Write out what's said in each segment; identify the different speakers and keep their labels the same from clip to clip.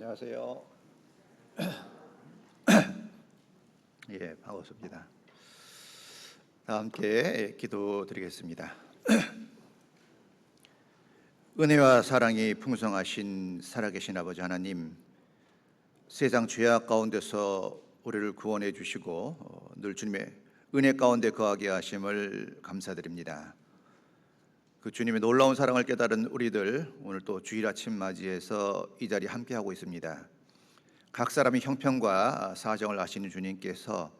Speaker 1: 안녕하세요. 예, 반갑습니다. 다 함께 기도드리겠습니다. 은혜와 사랑이 풍성하신 살아계신 아버지 하나님, 세상 죄악 가운데서 우리를 구원해 주시고 늘 주님의 은혜 가운데 거하게 하심을 감사드립니다. 그 주님의 놀라운 사랑을 깨달은 우리들, 오늘 또 주일 아침 맞이해서 이 자리에 함께하고 있습니다. 각 사람의 형편과 사정을 아시는 주님께서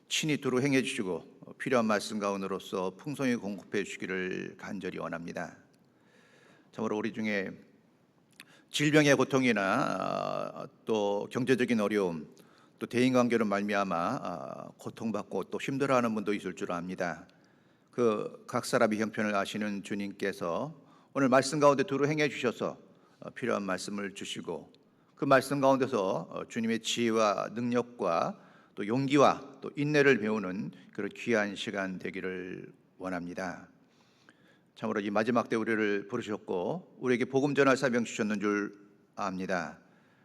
Speaker 1: 친히 두루 행해 주시고 필요한 말씀 가운데로서 풍성히 공급해 주시기를 간절히 원합니다. 참으로 우리 중에 질병의 고통이나 또 경제적인 어려움, 또 대인관계로 말미암아 고통받고 또 힘들어하는 분도 있을 줄 압니다. 그 각 사람의 형편을 아시는 주님께서 오늘 말씀 가운데 두루 행해 주셔서 필요한 말씀을 주시고 그 말씀 가운데서 주님의 지혜와 능력과 또 용기와 또 인내를 배우는 그런 귀한 시간 되기를 원합니다. 참으로 이 마지막 때 우리를 부르셨고 우리에게 복음 전할 사명 주셨는 줄 압니다.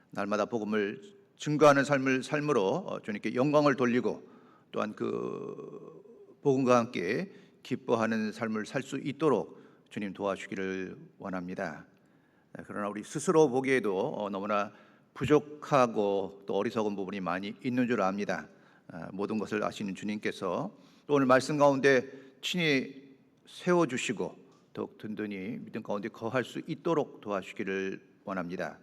Speaker 1: 날마다 복음을 증거하는 삶으로 주님께 영광을 돌리고 또한 그 복음과 함께 기뻐하는 삶을 살 수 있도록 주님 도와주기를 원합니다. 그러나 우리 스스로 보기에도 너무나 부족하고 또 어리석은 부분이 많이 있는 줄 압니다. 모든 것을 아시는 주님께서 또 오늘 말씀 가운데 친히 세워주시고 더욱 든든히 믿음 가운데 거할 수 있도록 도와주기를 원합니다.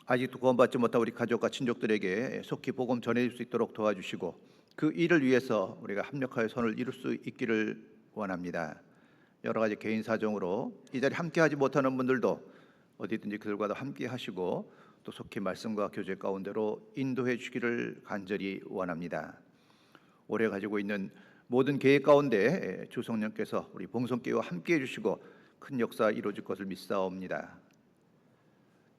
Speaker 1: 아직도 구원받지 못한 우리 가족과 친족들에게 속히 복음 전해줄 수 있도록 도와주시고 그 일을 위해서 우리가 합력하여 손을 이룰 수 있기를 원합니다. 여러 가지 개인 사정으로 이 자리에 함께하지 못하는 분들도 어디든지 그들과도 함께 하시고 또 속히 말씀과 교제 가운데로 인도해 주기를 간절히 원합니다. 올해 가지고 있는 모든 계획 가운데 주 성령께서 우리 봉성교회와 함께 해주시고 큰 역사 이루어질 것을 믿사옵니다.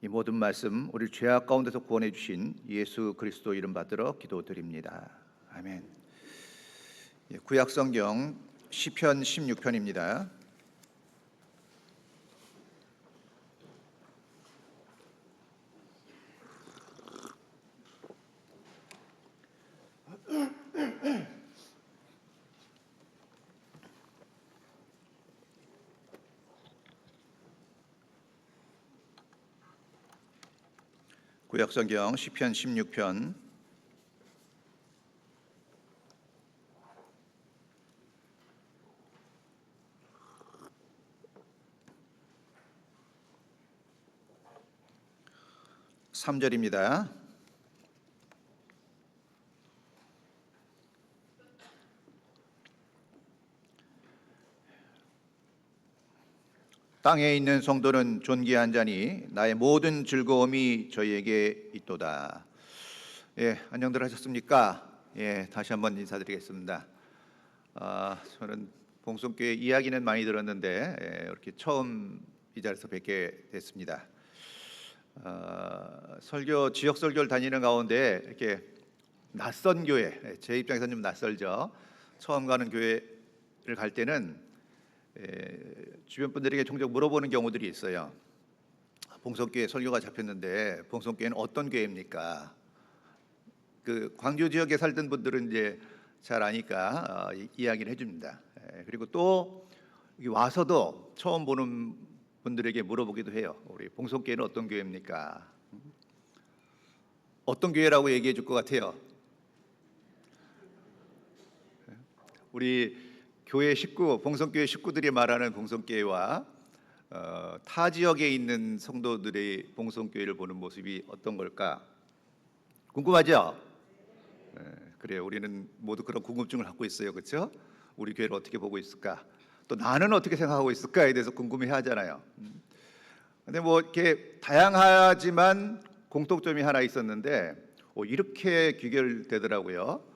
Speaker 1: 이 모든 말씀 우리 죄악 가운데서 구원해 주신 예수 그리스도 이름 받들어 기도드립니다. 아멘. 구약 성경 시편 16편입니다. 구약 성경 시편 16편 3절입니다. 땅에 있는 성도는 존귀한 자니 나의 모든 즐거움이 저희에게 있도다. 예, 안녕들 하셨습니까? 예, 다시 한번 인사드리겠습니다. 저는 봉성교회 이야기는 많이 들었는데 이렇게 처음 이 자리에서 뵙게 됐습니다. 지역 설교를 다니는 가운데 이렇게 낯선 교회, 제 입장에서는 좀 낯설죠. 처음 가는 교회를 갈 때는 주변 분들에게 종종 물어보는 경우들이 있어요. 봉성교회 설교가 잡혔는데 봉성교회는 어떤 교회입니까? 그 광주 지역에 살던 분들은 이제 잘 아니까 이야기를 해줍니다. 그리고 또 와서도 처음 보는 분들에게 물어보기도 해요. 우리 봉성교회는 어떤 교회입니까? 어떤 교회라고 얘기해 줄 것 같아요? 우리 교회 식구, 봉성교회 식구들이 말하는 봉성교회와 타 지역에 있는 성도들의 봉성교회를 보는 모습이 어떤 걸까? 궁금하죠? 그래요. 우리는 모두 그런 궁금증을 갖고 있어요. 그렇죠? 우리 교회를 어떻게 보고 있을까? 또 나는 어떻게 생각하고 있을까에 대해서 궁금해 하잖아요. 근데 뭐 이렇게 다양하지만 공통점이 하나 있었는데 이렇게 귀결되더라고요.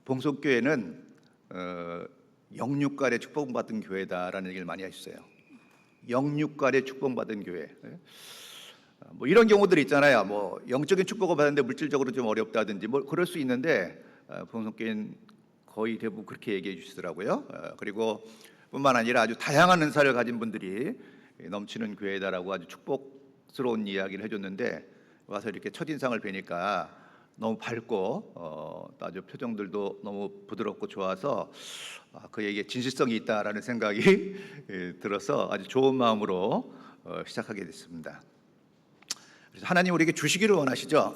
Speaker 1: 봉성교회는 영육간의 축복받은 교회다라는 얘기를 많이 하셨어요. 영육간의 축복받은 교회. 뭐 이런 경우들이 있잖아요. 뭐 영적인 축복을 받았는데 물질적으로 좀 어렵다든지 뭐 그럴 수 있는데 봉성교회는 거의 대부분 그렇게 얘기해 주시더라고요. 그리고 뿐만 아니라 아주 다양한 은사를 가진 분들이 넘치는 교회다라고 아주 축복스러운 이야기를 해줬는데 와서 이렇게 첫인상을 뵈니까 너무 밝고 또 아주 표정들도 너무 부드럽고 좋아서 그에게 진실성이 있다라는 생각이 들어서 아주 좋은 마음으로 시작하게 됐습니다. 그래서 하나님 우리에게 주시기를 원하시죠.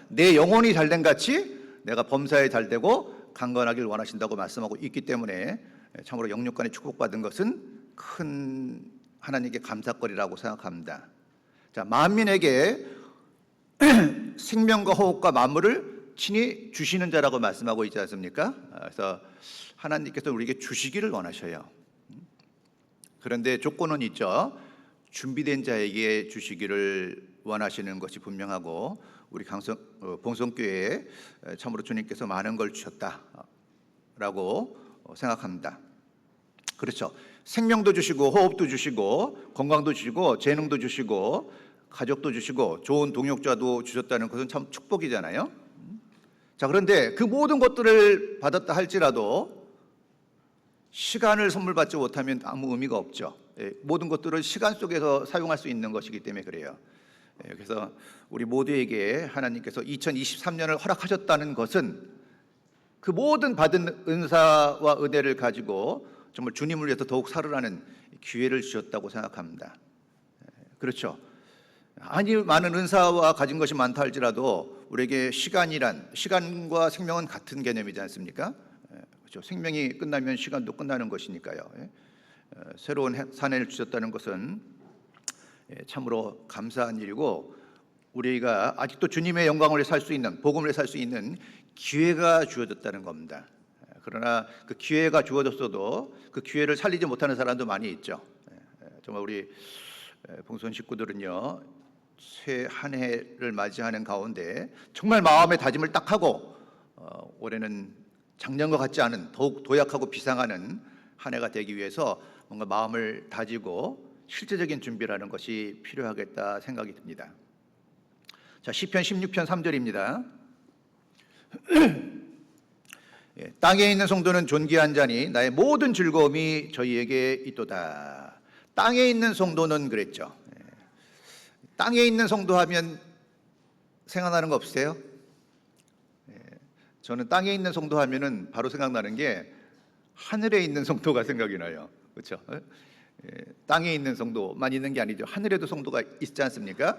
Speaker 1: 내 영혼이 잘된 같이 내가 범사에 잘되고 강건하길 원하신다고 말씀하고 있기 때문에 참으로 영육간에 축복받은 것은 큰 하나님께 감사거리라고 생각합니다. 자, 만민에게 생명과 호흡과 만물을 친히 주시는 자라고 말씀하고 있지 않습니까? 그래서 하나님께서 우리에게 주시기를 원하셔요. 그런데 조건은 있죠. 준비된 자에게 주시기를 원하시는 것이 분명하고 우리 봉성교회에 참으로 주님께서 많은 걸 주셨다라고 생각합니다. 그렇죠. 생명도 주시고 호흡도 주시고 건강도 주시고 재능도 주시고 가족도 주시고 좋은 동역자도 주셨다는 것은 참 축복이잖아요. 자, 그런데 그 모든 것들을 받았다 할지라도 시간을 선물 받지 못하면 아무 의미가 없죠. 모든 것들을 시간 속에서 사용할 수 있는 것이기 때문에 그래요. 그래서 우리 모두에게 하나님께서 2023년을 허락하셨다는 것은 그 모든 받은 은사와 은혜를 가지고 정말 주님을 위해서 더욱 살으라는 기회를 주셨다고 생각합니다. 그렇죠. 아니 많은 은사와 가진 것이 많다 할지라도 우리에게 시간과 생명은 같은 개념이지 않습니까? 그렇죠. 생명이 끝나면 시간도 끝나는 것이니까요. 새로운 한 해를 주셨다는 것은 참으로 감사한 일이고 우리가 아직도 주님의 영광을 살 수 있는 복음을 살 수 있는 기회가 주어졌다는 겁니다. 그러나 그 기회가 주어졌어도 그 기회를 살리지 못하는 사람도 많이 있죠. 정말 우리 봉선 식구들은요 새 한 해를 맞이하는 가운데 정말 마음의 다짐을 딱 하고 올해는 작년과 같지 않은 더욱 도약하고 비상하는 한 해가 되기 위해서 뭔가 마음을 다지고 실제적인 준비라는 것이 필요하겠다 생각이 듭니다. 자, 시편 16편 3절입니다. 땅에 있는 성도는 존귀한 자니 나의 모든 즐거움이 저희에게 있도다. 땅에 있는 성도는 그랬죠. 땅에 있는 성도 하면 생각나는 거 없으세요? 저는 땅에 있는 성도 하면은 바로 생각나는 게 하늘에 있는 성도가 생각이 나요. 그렇죠? 땅에 있는 성도만 있는 게 아니죠. 하늘에도 성도가 있지 않습니까?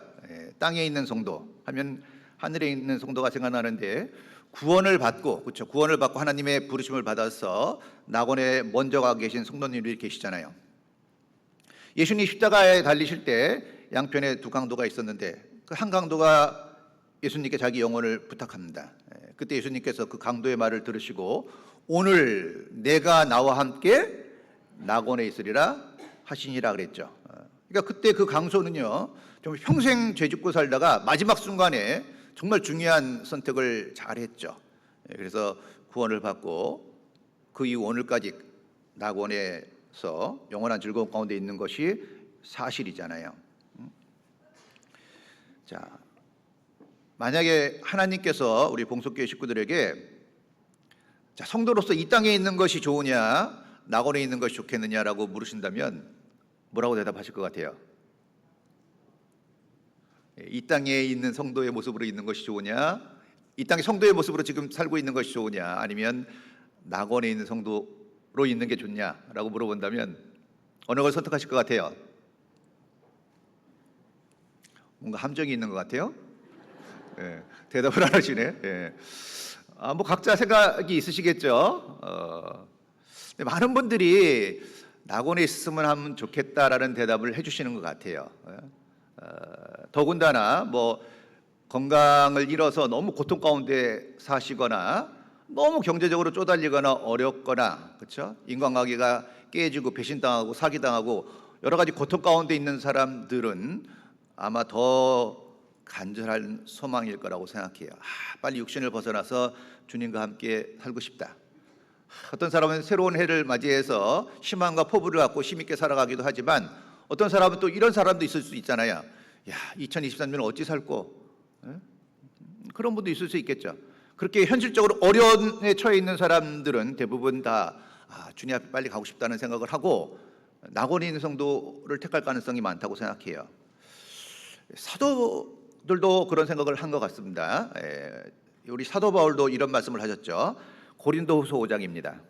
Speaker 1: 땅에 있는 성도 하면 하늘에 있는 성도가 생각나는데 구원을 받고 그렇죠. 구원을 받고 하나님의 부르심을 받아서 낙원에 먼저 가 계신 성도님들이 계시잖아요. 예수님 십자가에 달리실 때 양편에 두 강도가 있었는데 그 한 강도가 예수님께 자기 영혼을 부탁합니다. 그때 예수님께서 그 강도의 말을 들으시고 오늘 내가 나와 함께 낙원에 있으리라 하시니라 그랬죠. 그러니까 그때 그 강소는요 좀 평생 죄 짓고 살다가 마지막 순간에 정말 중요한 선택을 잘했죠. 그래서 구원을 받고 그 이후 오늘까지 낙원에서 영원한 즐거움 가운데 있는 것이 사실이잖아요. 자, 만약에 하나님께서 우리 봉석교회 식구들에게 자, 성도로서 이 땅에 있는 것이 좋으냐 낙원에 있는 것이 좋겠느냐라고 물으신다면 뭐라고 대답하실 것 같아요? 이 땅에 있는 성도의 모습으로 있는 것이 좋으냐, 이 땅의 성도의 모습으로 지금 살고 있는 것이 좋으냐, 아니면 낙원에 있는 성도로 있는 게 좋냐라고 물어본다면 어느 걸 선택하실 것 같아요? 뭔가 함정이 있는 것 같아요. 대답을 안 하시네. 뭐 각자 생각이 있으시겠죠. 근데 많은 분들이 낙원에 있으면 하면 좋겠다라는 대답을 해주시는 것 같아요. 더군다나 뭐 건강을 잃어서 너무 고통 가운데 사시거나 너무 경제적으로 쪼달리거나 어렵거나 그렇죠? 인간관계가 깨지고 배신당하고 사기당하고 여러 가지 고통 가운데 있는 사람들은 아마 더 간절한 소망일 거라고 생각해요. 빨리 육신을 벗어나서 주님과 함께 살고 싶다. 어떤 사람은 새로운 해를 맞이해서 희망과 포부를 갖고 힘있게 살아가기도 하지만 어떤 사람은 또 이런 사람도 있을 수 있잖아요. 2023년은 어찌 살고 그런 분도 있을 수 있겠죠. 그렇게 현실적으로 어려움에 처해 있는 사람들은 대부분 다 주님 앞에 빨리 가고 싶다는 생각을 하고 낙원인 성도를 택할 가능성이 많다고 생각해요. 사도들도 그런 생각을 한 것 같습니다. 우리 사도 바울도 이런 말씀을 하셨죠. 고린도후서 5장입니다.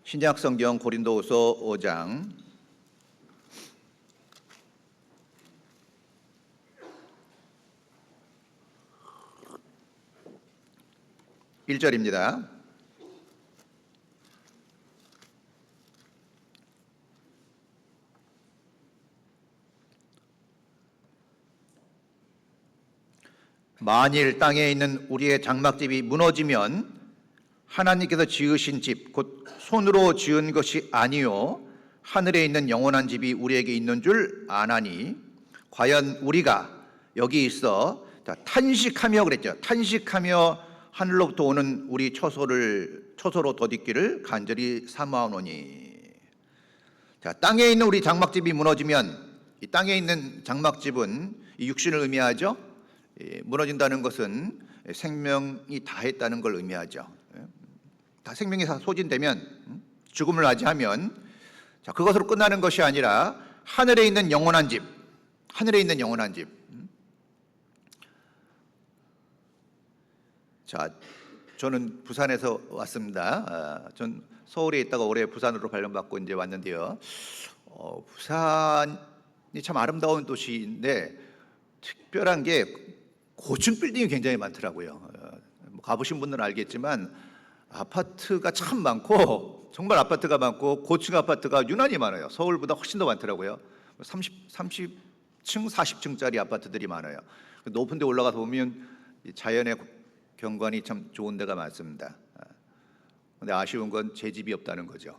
Speaker 1: 신약 성경 고린도후서 5장 1절입니다. 만일 땅에 있는 우리의 장막집이 무너지면 하나님께서 지으신 집 곧 손으로 지은 것이 아니요 하늘에 있는 영원한 집이 우리에게 있는 줄 아나니 과연 우리가 여기 있어 탄식하며 그랬죠. 탄식하며 하늘로부터 오는 우리 처소로 덧입기를 간절히 사모하노니. 자, 땅에 있는 우리 장막집이 무너지면 이 땅에 있는 장막집은 이 육신을 의미하죠. 무너진다는 것은 생명이 다했다는 걸 의미하죠. 다 생명이 다 소진되면 죽음을 맞이하면 자, 그것으로 끝나는 것이 아니라 하늘에 있는 영원한 집, 하늘에 있는 영원한 집. 자, 저는 부산에서 왔습니다. 전 서울에 있다가 올해 부산으로 발령받고 이제 왔는데요. 부산이 참 아름다운 도시인데 특별한 게 고층 빌딩이 굉장히 많더라고요. 가보신 분들은 알겠지만 아파트가 참 많고 정말 아파트가 많고 고층 아파트가 유난히 많아요. 서울보다 훨씬 더 많더라고요. 30층, 40층짜리 아파트들이 많아요. 높은 데 올라가서 보면 자연의 경관이 참 좋은 데가 많습니다. 근데 아쉬운 건 제 집이 없다는 거죠.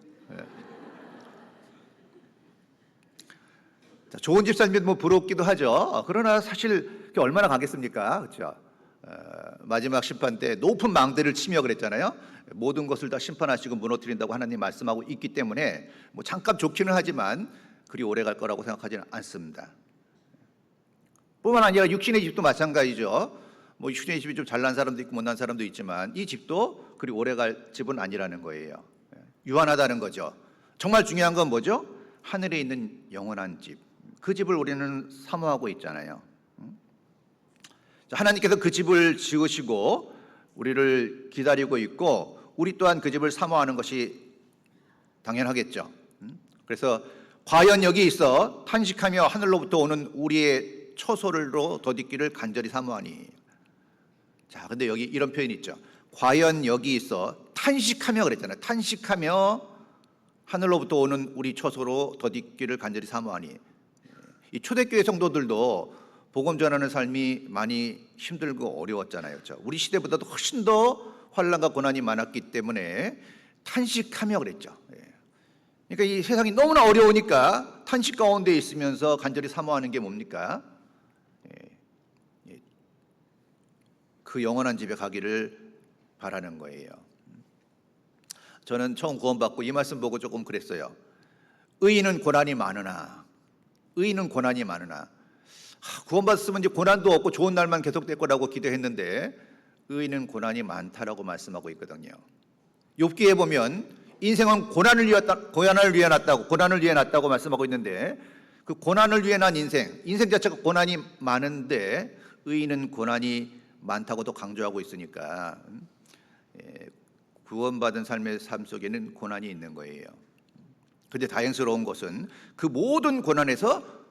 Speaker 1: 자, 좋은 집 살면 뭐 부럽기도 하죠. 그러나 사실 그게 얼마나 가겠습니까? 그렇죠? 마지막 심판 때 높은 망대를 치며 그랬잖아요. 모든 것을 다 심판하시고 무너뜨린다고 하나님 말씀하고 있기 때문에 뭐 잠깐 좋기는 하지만 그리 오래 갈 거라고 생각하지는 않습니다. 뿐만 아니라 육신의 집도 마찬가지죠. 뭐 육신의 집이 좀 잘난 사람도 있고 못난 사람도 있지만 이 집도 그리 오래 갈 집은 아니라는 거예요. 유한하다는 거죠. 정말 중요한 건 뭐죠? 하늘에 있는 영원한 집. 그 집을 우리는 사모하고 있잖아요. 하나님께서 그 집을 지으시고 우리를 기다리고 있고 우리 또한 그 집을 사모하는 것이 당연하겠죠. 그래서 과연 여기 있어 탄식하며 하늘로부터 오는 우리의 처소로 덧입기를 간절히 사모하니. 자, 근데 여기 이런 표현이 있죠. 과연 여기 있어 탄식하며 그랬잖아요. 탄식하며 하늘로부터 오는 우리 처소로 덧입기를 간절히 사모하니. 이 초대교회 성도들도 복음 전하는 삶이 많이 힘들고 어려웠잖아요. 그렇죠? 우리 시대보다도 훨씬 더 환난과 고난이 많았기 때문에 탄식하며 그랬죠. 그러니까 이 세상이 너무나 어려우니까 탄식 가운데 있으면서 간절히 사모하는 게 뭡니까? 그 영원한 집에 가기를 바라는 거예요. 저는 처음 구원받고 이 말씀 보고 조금 그랬어요. 의인은 고난이 많으나, 의인은 고난이 많으나. 구원받았으면 이제 고난도 없고 좋은 날만 계속될 거라고 기도했는데 의인은 고난이 많다라고 말씀하고 있거든요. 욥기에 보면 인생은 고난을 위해 났다고 말씀하고 있는데 그 고난을 위해 난 인생 자체가 고난이 많은데 의인은 고난이 많다고도 강조하고 있으니까 구원받은 삶의 삶 속에는 고난이 있는 거예요. 그런데 다행스러운 것은 그 모든 고난에서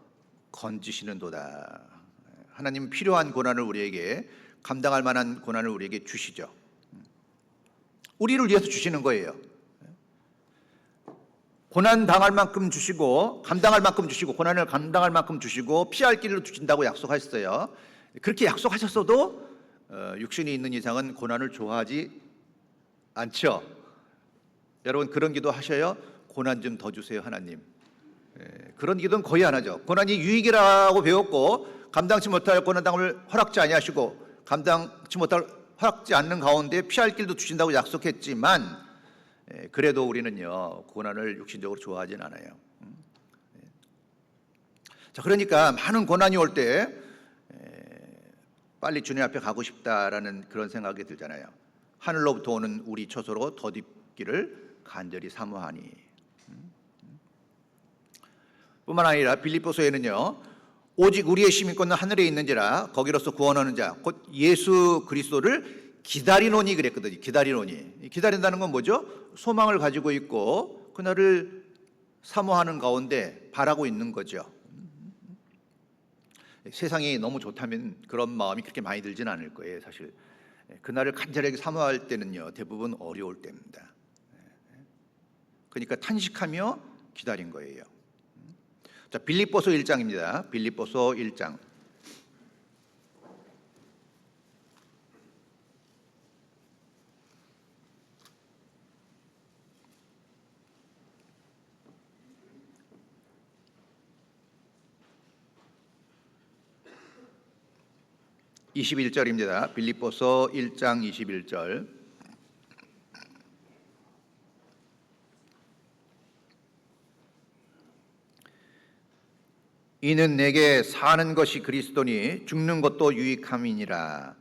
Speaker 1: 건지시는도다. 하나님 필요한 고난을 우리에게 감당할 만한 고난을 우리에게 주시죠. 우리를 위해서 주시는 거예요. 고난 당할 만큼 주시고 감당할 만큼 주시고 고난을 감당할 만큼 주시고 피할 길을 주신다고 약속하셨어요. 그렇게 약속하셨어도 육신이 있는 이상은 고난을 좋아하지 않죠. 여러분 그런 기도 하셔요? 고난 좀 더 주세요 하나님. 그런 기도는 거의 안 하죠. 고난이 유익이라고 배웠고 감당치 못할 고난당을 허락지 아니하시고 감당치 못할 허락지 않는 가운데 피할 길도 주신다고 약속했지만 그래도 우리는요 고난을 육신적으로 좋아하진 않아요. 자, 그러니까 많은 고난이 올 때 빨리 주님 앞에 가고 싶다라는 그런 생각이 들잖아요. 하늘로부터 오는 우리 처소로 덧입기를 간절히 사모하니. 뿐만 아니라 빌립보서에는요, 오직 우리의 시민권은 하늘에 있는지라 거기로서 구원하는 자 곧 예수 그리스도를 기다리노니 그랬거든요. 기다리노니. 기다린다는 건 뭐죠? 소망을 가지고 있고 그날을 사모하는 가운데 바라고 있는 거죠. 세상이 너무 좋다면 그런 마음이 그렇게 많이 들지는 않을 거예요. 사실 그날을 간절하게 사모할 때는요, 대부분 어려울 때입니다. 그러니까 탄식하며 기다린 거예요. 자, 빌립보서 1장입니다. 빌립보서 1장. (21절입니다) 빌립보서 1장 21절. 이는 내게 사는 것이 그리스도니 죽는 것도 유익함이니라.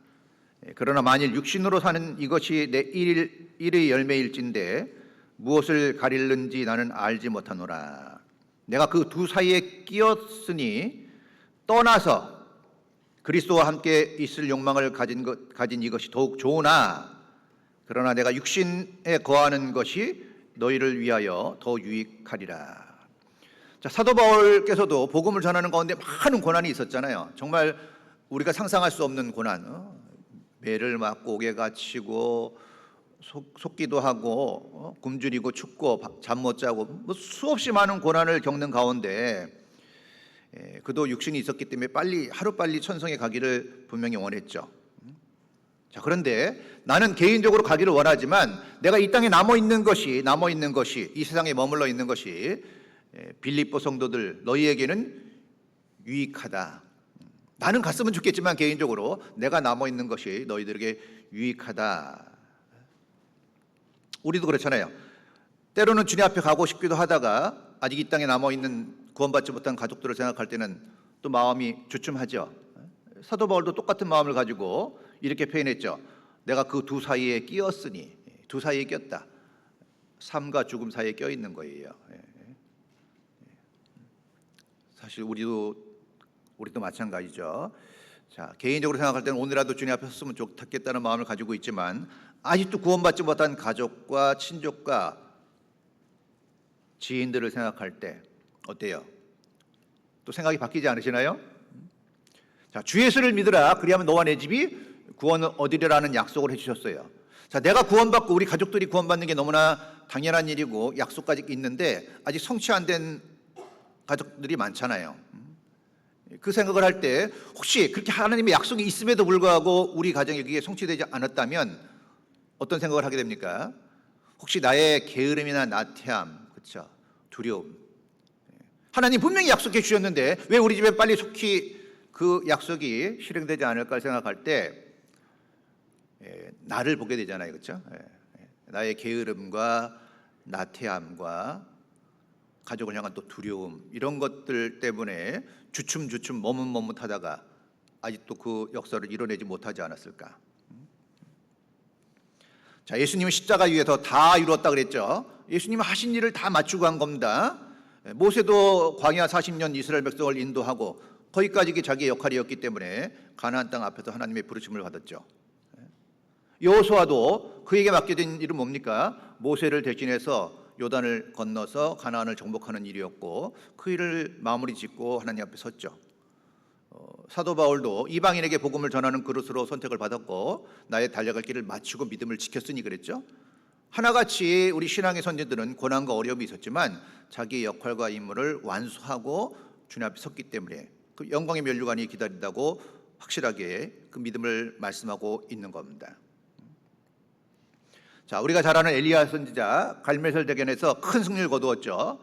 Speaker 1: 그러나 만일 육신으로 사는 이것이 내 일의 열매일진데 무엇을 가릴는지 나는 알지 못하노라. 내가 그 두 사이에 끼었으니 떠나서 그리스도와 함께 있을 욕망을 가진 이것이 더욱 좋으나 그러나 내가 육신에 거하는 것이 너희를 위하여 더 유익하리라. 자, 사도 바울께서도 복음을 전하는 가운데 많은 고난이 있었잖아요. 정말 우리가 상상할 수 없는 고난, 매를 맞고 옥에 갇히고 속기도 하고 굶주리고 춥고 잠 못 자고 뭐 수없이 많은 고난을 겪는 가운데 그도 육신이 있었기 때문에 하루빨리 천성에 가기를 분명히 원했죠. 자, 그런데 나는 개인적으로 가기를 원하지만 내가 이 땅에 남아 있는 것이 이 세상에 머물러 있는 것이 빌립보 성도들 너희에게는 유익하다. 나는 갔으면 좋겠지만 개인적으로 내가 남아 있는 것이 너희들에게 유익하다. 우리도 그렇잖아요. 때로는 주님 앞에 가고 싶기도 하다가 아직 이 땅에 남아 있는 구원받지 못한 가족들을 생각할 때는 또 마음이 주춤하죠. 사도 바울도 똑같은 마음을 가지고 이렇게 표현했죠. 내가 그 두 사이에 끼었으니, 두 사이에 꼈다. 삶과 죽음 사이에 껴 있는 거예요. 사실 우리도 마찬가지죠. 자, 개인적으로 생각할 때는 오늘이라도 주님 앞에 섰으면 좋겠다는 마음을 가지고 있지만 아직도 구원받지 못한 가족과 친족과 지인들을 생각할 때 어때요? 또 생각이 바뀌지 않으시나요? 자, 주 예수를 믿으라 그리하면 너와 내 집이 구원을 얻으리라는 약속을 해주셨어요. 자, 내가 구원받고 우리 가족들이 구원받는 게 너무나 당연한 일이고 약속까지 있는데 아직 성취 안 된 가족들이 많잖아요. 그 생각을 할 때 혹시 그렇게 하나님의 약속이 있음에도 불구하고 우리 가정이 그게 성취되지 않았다면 어떤 생각을 하게 됩니까? 혹시 나의 게으름이나 나태함, 그렇죠? 두려움. 하나님 분명히 약속해 주셨는데 왜 우리 집에 빨리 속히 그 약속이 실행되지 않을까 생각할 때 나를 보게 되잖아요, 그렇죠? 나의 게으름과 나태함과 가족을 향한 또 두려움 이런 것들 때문에 주춤주춤 머뭇머뭇하다가 아직도 그 역사를 이뤄내지 못하지 않았을까? 자, 예수님은 십자가 위에서 다 이루었다 그랬죠. 예수님은 하신 일을 다 마치고 한 겁니다. 모세도 광야 40년 이스라엘 백성을 인도하고 거기까지 자기의 역할이었기 때문에 가나안 땅 앞에서 하나님의 부르심을 받았죠. 여호수아도 그에게 맡겨진 일은 뭡니까? 모세를 대신해서 요단을 건너서 가나안을 정복하는 일이었고 그 일을 마무리 짓고 하나님 앞에 섰죠. 사도 바울도 이방인에게 복음을 전하는 그릇으로 선택을 받았고 나의 달려갈 길을 마치고 믿음을 지켰으니 그랬죠. 하나같이 우리 신앙의 선진들은 고난과 어려움이 있었지만 자기의 역할과 임무를 완수하고 주님 앞에 섰기 때문에 그 영광의 면류관이 기다린다고 확실하게 그 믿음을 말씀하고 있는 겁니다. 자, 우리가 잘 아는 엘리야 선지자 갈멜 대전에서 큰 승리를 거두었죠.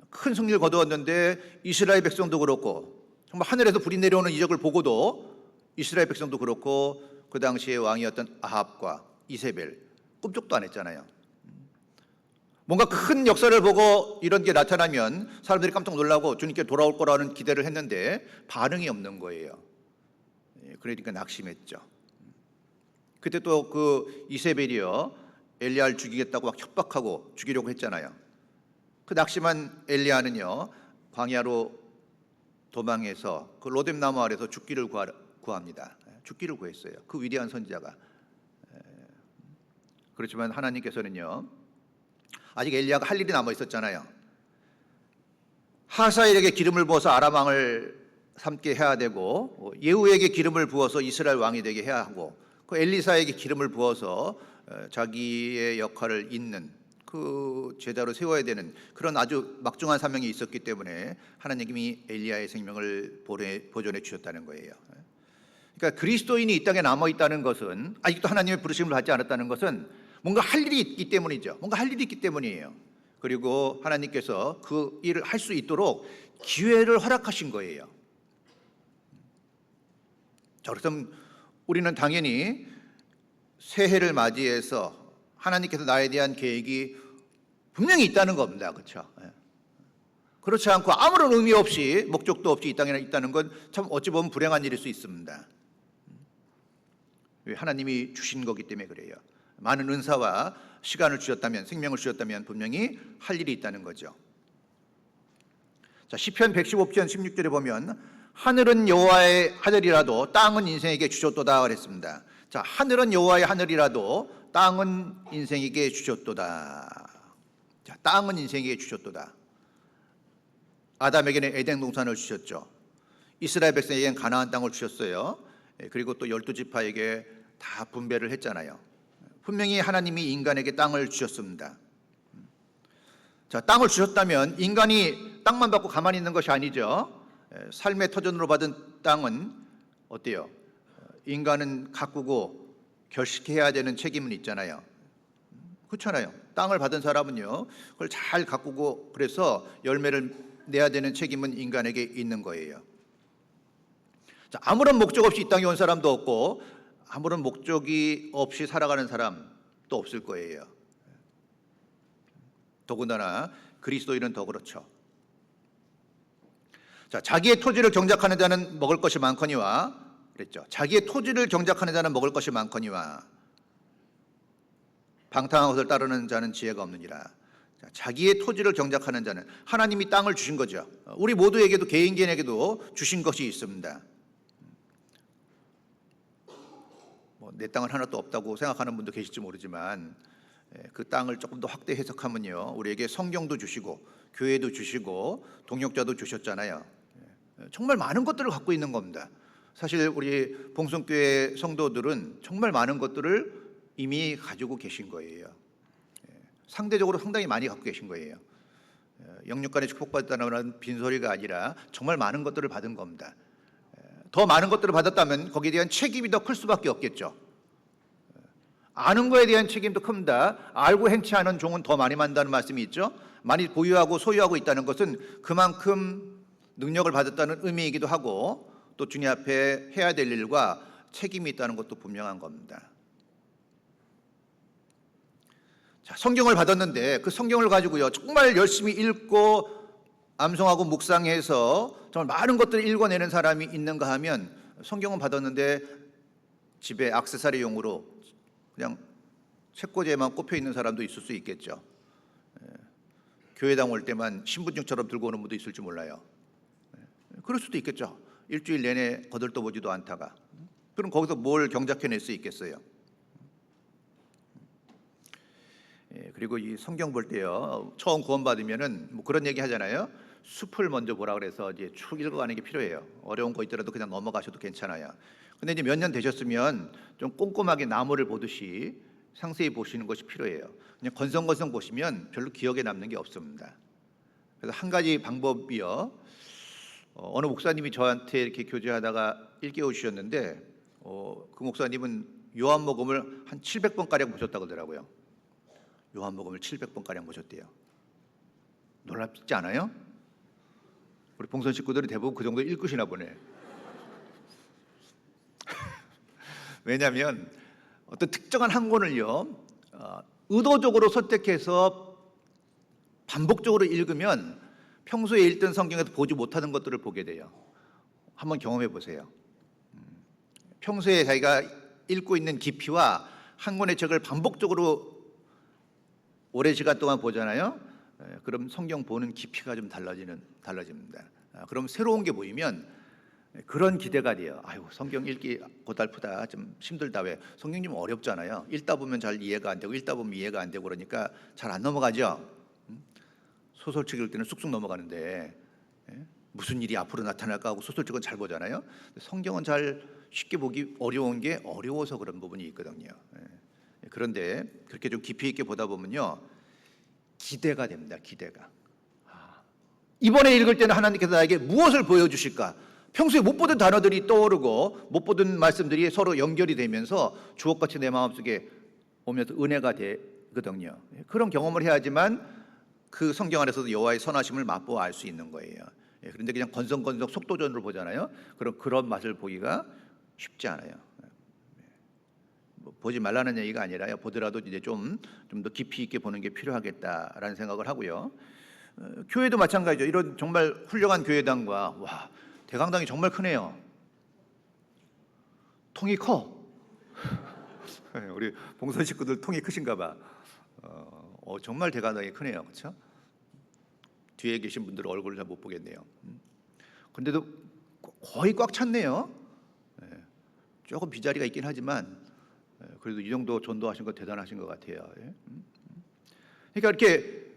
Speaker 1: 큰 승리를 거두었는데 이스라엘 백성도 그렇고 정말 하늘에서 불이 내려오는 이적을 보고도 이스라엘 백성도 그렇고 그 당시의 왕이었던 아합과 이세벨 꿈쩍도 안 했잖아요. 뭔가 큰 역사를 보고 이런 게 나타나면 사람들이 깜짝 놀라고 주님께 돌아올 거라는 기대를 했는데 반응이 없는 거예요. 그러니까 낙심했죠. 그때 또 그 이세벨이요 엘리야를 죽이겠다고 막 협박하고 죽이려고 했잖아요. 그 낙심한 엘리야는요 광야로 도망해서 그 로뎀 나무 아래서 죽기를 구합니다. 죽기를 구했어요. 그 위대한 선지자가. 그렇지만 하나님께서는요, 아직 엘리야가 할 일이 남아 있었잖아요. 하사엘에게 기름을 부어서 아람 왕을 삼게 해야 되고, 예후에게 기름을 부어서 이스라엘 왕이 되게 해야 하고, 그 엘리사에게 기름을 부어서 자기의 역할을 잇는 그 제자로 세워야 되는 그런 아주 막중한 사명이 있었기 때문에 하나님이 엘리야의 생명을 보존해 주셨다는 거예요. 그러니까 그리스도인이 이 땅에 남아 있다는 것은, 아직도 하나님의 부르심을 받지 않았다는 것은 뭔가 할 일이 있기 때문이죠. 뭔가 할 일이 있기 때문이에요. 그리고 하나님께서 그 일을 할 수 있도록 기회를 허락하신 거예요. 자, 그렇다면 우리는 당연히 새해를 맞이해서 하나님께서 나에 대한 계획이 분명히 있다는 겁니다. 그렇죠? 그렇지 않고 아무런 의미 없이, 목적도 없이 이 땅에 있다는 건 참 어찌 보면 불행한 일일 수 있습니다. 하나님이 주신 거기 때문에 그래요. 많은 은사와 시간을 주셨다면, 생명을 주셨다면 분명히 할 일이 있다는 거죠. 자, 시편 115편 16절에 보면 하늘은 여호와의 하늘이라도 땅은 인생에게 주셨도다 그랬습니다. 자, 하늘은 여호와의 하늘이라도 땅은 인생에게 주셨도다. 자, 땅은 인생에게 주셨도다. 아담에게는 에덴 동산을 주셨죠. 이스라엘 백성에게는 가나안 땅을 주셨어요. 그리고 또 12지파에게 다 분배를 했잖아요. 분명히 하나님이 인간에게 땅을 주셨습니다. 자, 땅을 주셨다면 인간이 땅만 받고 가만히 있는 것이 아니죠. 삶의 터전으로 받은 땅은 어때요? 인간은 가꾸고 결식해야 되는 책임은 있잖아요. 그렇잖아요. 땅을 받은 사람은요, 그걸 잘 가꾸고 그래서 열매를 내야 되는 책임은 인간에게 있는 거예요. 자, 아무런 목적 없이 이 땅에 온 사람도 없고 아무런 목적이 없이 살아가는 사람도 없을 거예요. 더군다나 그리스도인은 더 그렇죠. 자, 자기의 토지를 경작하는 자는 먹을 것이 많거니와 그랬죠. 자기의 토지를 경작하는 자는 먹을 것이 많거니와 방탕한 것을 따르는 자는 지혜가 없느니라. 자, 자기의 토지를 경작하는 자는, 하나님이 땅을 주신 거죠. 우리 모두에게도, 개인에게도 주신 것이 있습니다. 내 땅은 하나도 없다고 생각하는 분도 계실지 모르지만 그 땅을 조금 더 확대 해석하면요, 우리에게 성경도 주시고 교회도 주시고 동역자도 주셨잖아요. 정말 많은 것들을 갖고 있는 겁니다. 사실 우리 봉성교회 성도들은 정말 많은 것들을 이미 가지고 계신 거예요. 상대적으로 상당히 많이 갖고 계신 거예요. 영육간에 축복받았다는 빈소리가 아니라 정말 많은 것들을 받은 겁니다. 더 많은 것들을 받았다면 거기에 대한 책임이 더 클 수밖에 없겠죠. 아는 거에 대한 책임도 큽니다. 알고 행치 않은 종은 더 많이 만다는 말씀이 있죠. 많이 보유하고 소유하고 있다는 것은 그만큼 능력을 받았다는 의미이기도 하고, 또 주님 앞에 해야 될 일과 책임이 있다는 것도 분명한 겁니다. 자, 성경을 받았는데 그 성경을 가지고요, 정말 열심히 읽고 암송하고 묵상해서 정말 많은 것들을 읽어내는 사람이 있는가 하면, 성경은 받았는데 집에 액세서리용으로 그냥 책꽂이에만 꼽혀 있는 사람도 있을 수 있겠죠. 교회당 올 때만 신분증처럼 들고 오는 분도 있을지 몰라요. 그럴 수도 있겠죠. 일주일 내내 거들떠보지도 않다가. 그럼 거기서 뭘 경작해낼 수 있겠어요. 그리고 이 성경 볼 때요, 처음 구원받으면은 뭐 그런 얘기 하잖아요. 숲을 먼저 보라 그래서 이제 쭉 읽어가는 게 필요해요. 어려운 거 있더라도 그냥 넘어가셔도 괜찮아요. 근데 이제 몇 년 되셨으면 좀 꼼꼼하게 나무를 보듯이 상세히 보시는 것이 필요해요. 그냥 건성건성 보시면 별로 기억에 남는 게 없습니다. 그래서 한 가지 방법이요, 어느 목사님이 저한테 이렇게 교제하다가 일깨워 주셨는데, 그 목사님은 요한복음을 한 700번가량 보셨다고 하더라고요. 요한복음을 700번가량 보셨대요. 놀랍지 않아요? 우리 봉선 식구들이 대부분 그 정도 읽으시나 보네. 왜냐하면 어떤 특정한 한 권을요, 의도적으로 선택해서 반복적으로 읽으면 평소에 읽던 성경에서 보지 못하는 것들을 보게 돼요. 한번 경험해 보세요. 평소에 자기가 읽고 있는 깊이와 한 권의 책을 반복적으로 오랜 시간 동안 보잖아요. 그럼 성경 보는 깊이가 좀 달라집니다. 그럼 새로운 게 보이면 그런 기대가 돼요. 아유, 성경 읽기 고달프다, 좀 힘들다. 왜? 성경 좀 어렵잖아요. 읽다 보면 잘 이해가 안 되고 읽다 보면 이해가 안 되고 그러니까 잘 안 넘어가죠. 소설책 읽을 때는 쑥쑥 넘어가는데 무슨 일이 앞으로 나타날까 하고 소설책은 잘 보잖아요. 성경은 잘 쉽게 보기 어려운 게 어려워서 그런 부분이 있거든요. 그런데 그렇게 좀 깊이 있게 보다 보면요, 기대가 됩니다. 기대가. 이번에 읽을 때는 하나님께서 나에게 무엇을 보여주실까? 평소에 못 보던 단어들이 떠오르고 못 보던 말씀들이 서로 연결이 되면서 주옥같이 내 마음속에 오면서 은혜가 되거든요. 그런 경험을 해야지만 그 성경 안에서도 여호와의 선하심을 맛보아 알 수 있는 거예요. 그런데 그냥 건성건성 속도전으로 보잖아요. 그런 맛을 보기가 쉽지 않아요. 보지 말라는 얘기가 아니라요, 보더라도 이제 좀 더 깊이 있게 보는 게 필요하겠다라는 생각을 하고요. 교회도 마찬가지죠. 이런 정말 훌륭한 교회당과 와, 대강당이 정말 크네요. 통이 커. 우리 봉선 식구들 통이 크신가 봐. 정말 대강당이 크네요. 그렇죠? 뒤에 계신 분들 얼굴을 잘 못 보겠네요. 근데도 거의 꽉 찼네요. 조금 빈자리가 있긴 하지만 그래도 이 정도 전도하신 거 대단하신 것 같아요. 그러니까 이렇게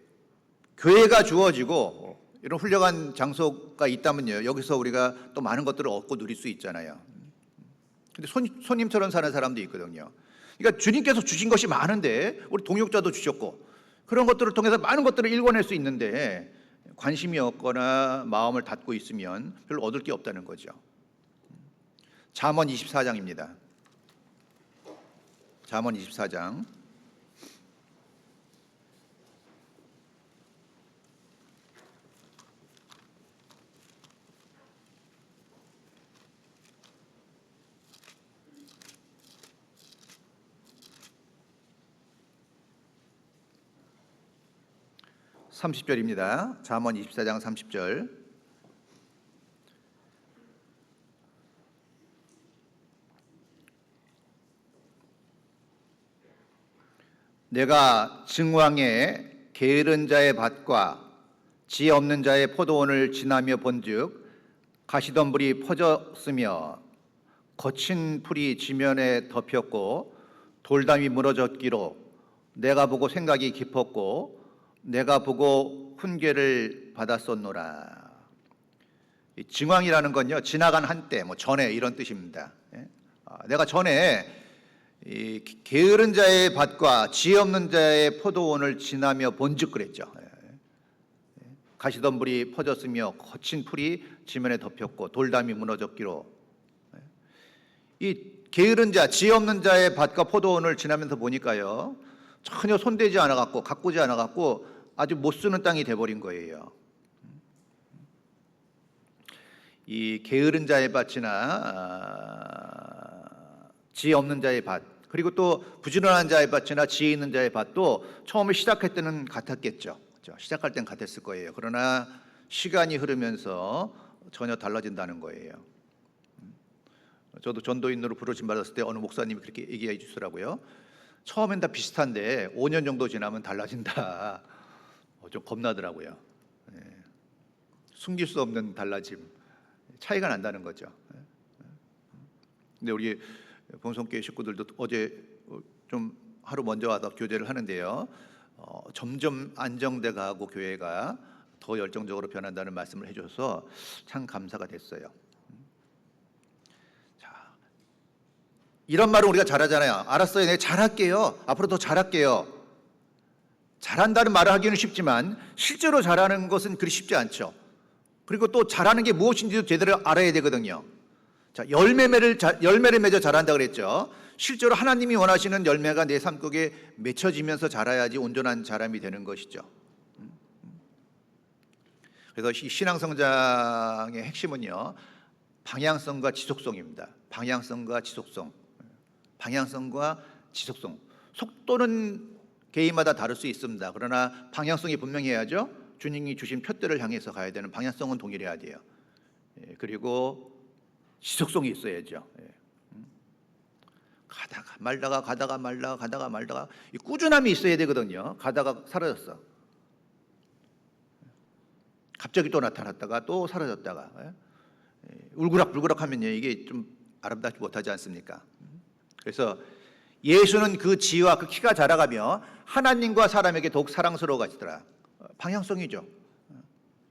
Speaker 1: 교회가 주어지고 이런 훌륭한 장소가 있다면요, 여기서 우리가 또 많은 것들을 얻고 누릴 수 있잖아요. 근데 손님처럼 사는 사람도 있거든요. 그러니까 주님께서 주신 것이 많은데 우리 동역자도 주셨고 그런 것들을 통해서 많은 것들을 읽어낼 수 있는데 관심이 없거나 마음을 닫고 있으면 별로 얻을 게 없다는 거죠. 잠언 24장입니다. 잠언 24장. (30절입니다) 잠언 24장 30절. 내가 증왕에 게으른 자의 밭과 지혜 없는 자의 포도원을 지나며 본즉 가시덤불이 퍼졌으며 거친 풀이 지면에 덮였고 돌담이 무너졌기로 내가 보고 생각이 깊었고 내가 보고 훈계를 받았었노라. 이 증왕이라는 건요, 지나간 한때, 전에 이런 뜻입니다. 내가 전에 이 게으른 자의 밭과 지혜 없는 자의 포도원을 지나며 본즉 그랬죠. 가시덤불이 퍼졌으며 거친 풀이 지면에 덮였고 돌담이 무너졌기로. 이 게으른 자, 지혜 없는 자의 밭과 포도원을 지나면서 보니까요, 전혀 손대지 않아갖고 가꾸지 않아갖고 아주 못 쓰는 땅이 돼버린 거예요. 이 게으른 자의 밭이나 지혜 없는 자의 밭, 그리고 또 부지런한 자의 밭이나 지혜 있는 자의 밭도 처음에 시작할 때는 같았겠죠. 그렇죠? 시작할 땐 같았을 거예요. 그러나 시간이 흐르면서 전혀 달라진다는 거예요. 저도 전도인으로 부르심 받았을 때 어느 목사님이 그렇게 얘기해 주시더라고요. 처음엔 다 비슷한데 5년 정도 지나면 달라진다. 좀 겁나더라고요. 숨길 수 없는 달라짐, 차이가 난다는 거죠. 근데 우리 본성교회 식구들도 어제 좀 하루 먼저 와서 교제를 하는데요, 점점 안정돼 가고 교회가 더 열정적으로 변한다는 말씀을 해줘서 참 감사가 됐어요. 자, 이런 말을 우리가 잘하잖아요. 알았어요, 내가 잘할게요. 앞으로 더 잘할게요. 잘한다는 말을 하기는 쉽지만 실제로 잘하는 것은 그리 쉽지 않죠. 그리고 또 잘하는 게 무엇인지도 제대로 알아야 되거든요. 자, 열매를 맺어 자란다 그랬죠. 실제로 하나님이 원하시는 열매가 내 삶 속에 맺혀지면서 자라야지 온전한 자람이 되는 것이죠. 그래서 이 신앙성장의 핵심은요, 방향성과 지속성입니다. 방향성과 지속성. 방향성과 지속성. 속도는 개인마다 다를 수 있습니다. 그러나 방향성이 분명해야죠. 주님이 주신 표대를 향해서 가야 되는 방향성은 동일해야 돼요. 그리고 지속성이 있어야죠. 가다가 말다가 이 꾸준함이 있어야 되거든요. 가다가 사라졌어. 갑자기 또 나타났다가 또 사라졌다가 울그락불그락하면요 이게 좀 아름답지 못하지 않습니까? 그래서 예수는 그 지와 그 키가 자라가며 하나님과 사람에게 더욱 사랑스러워가시더라. 방향성이죠.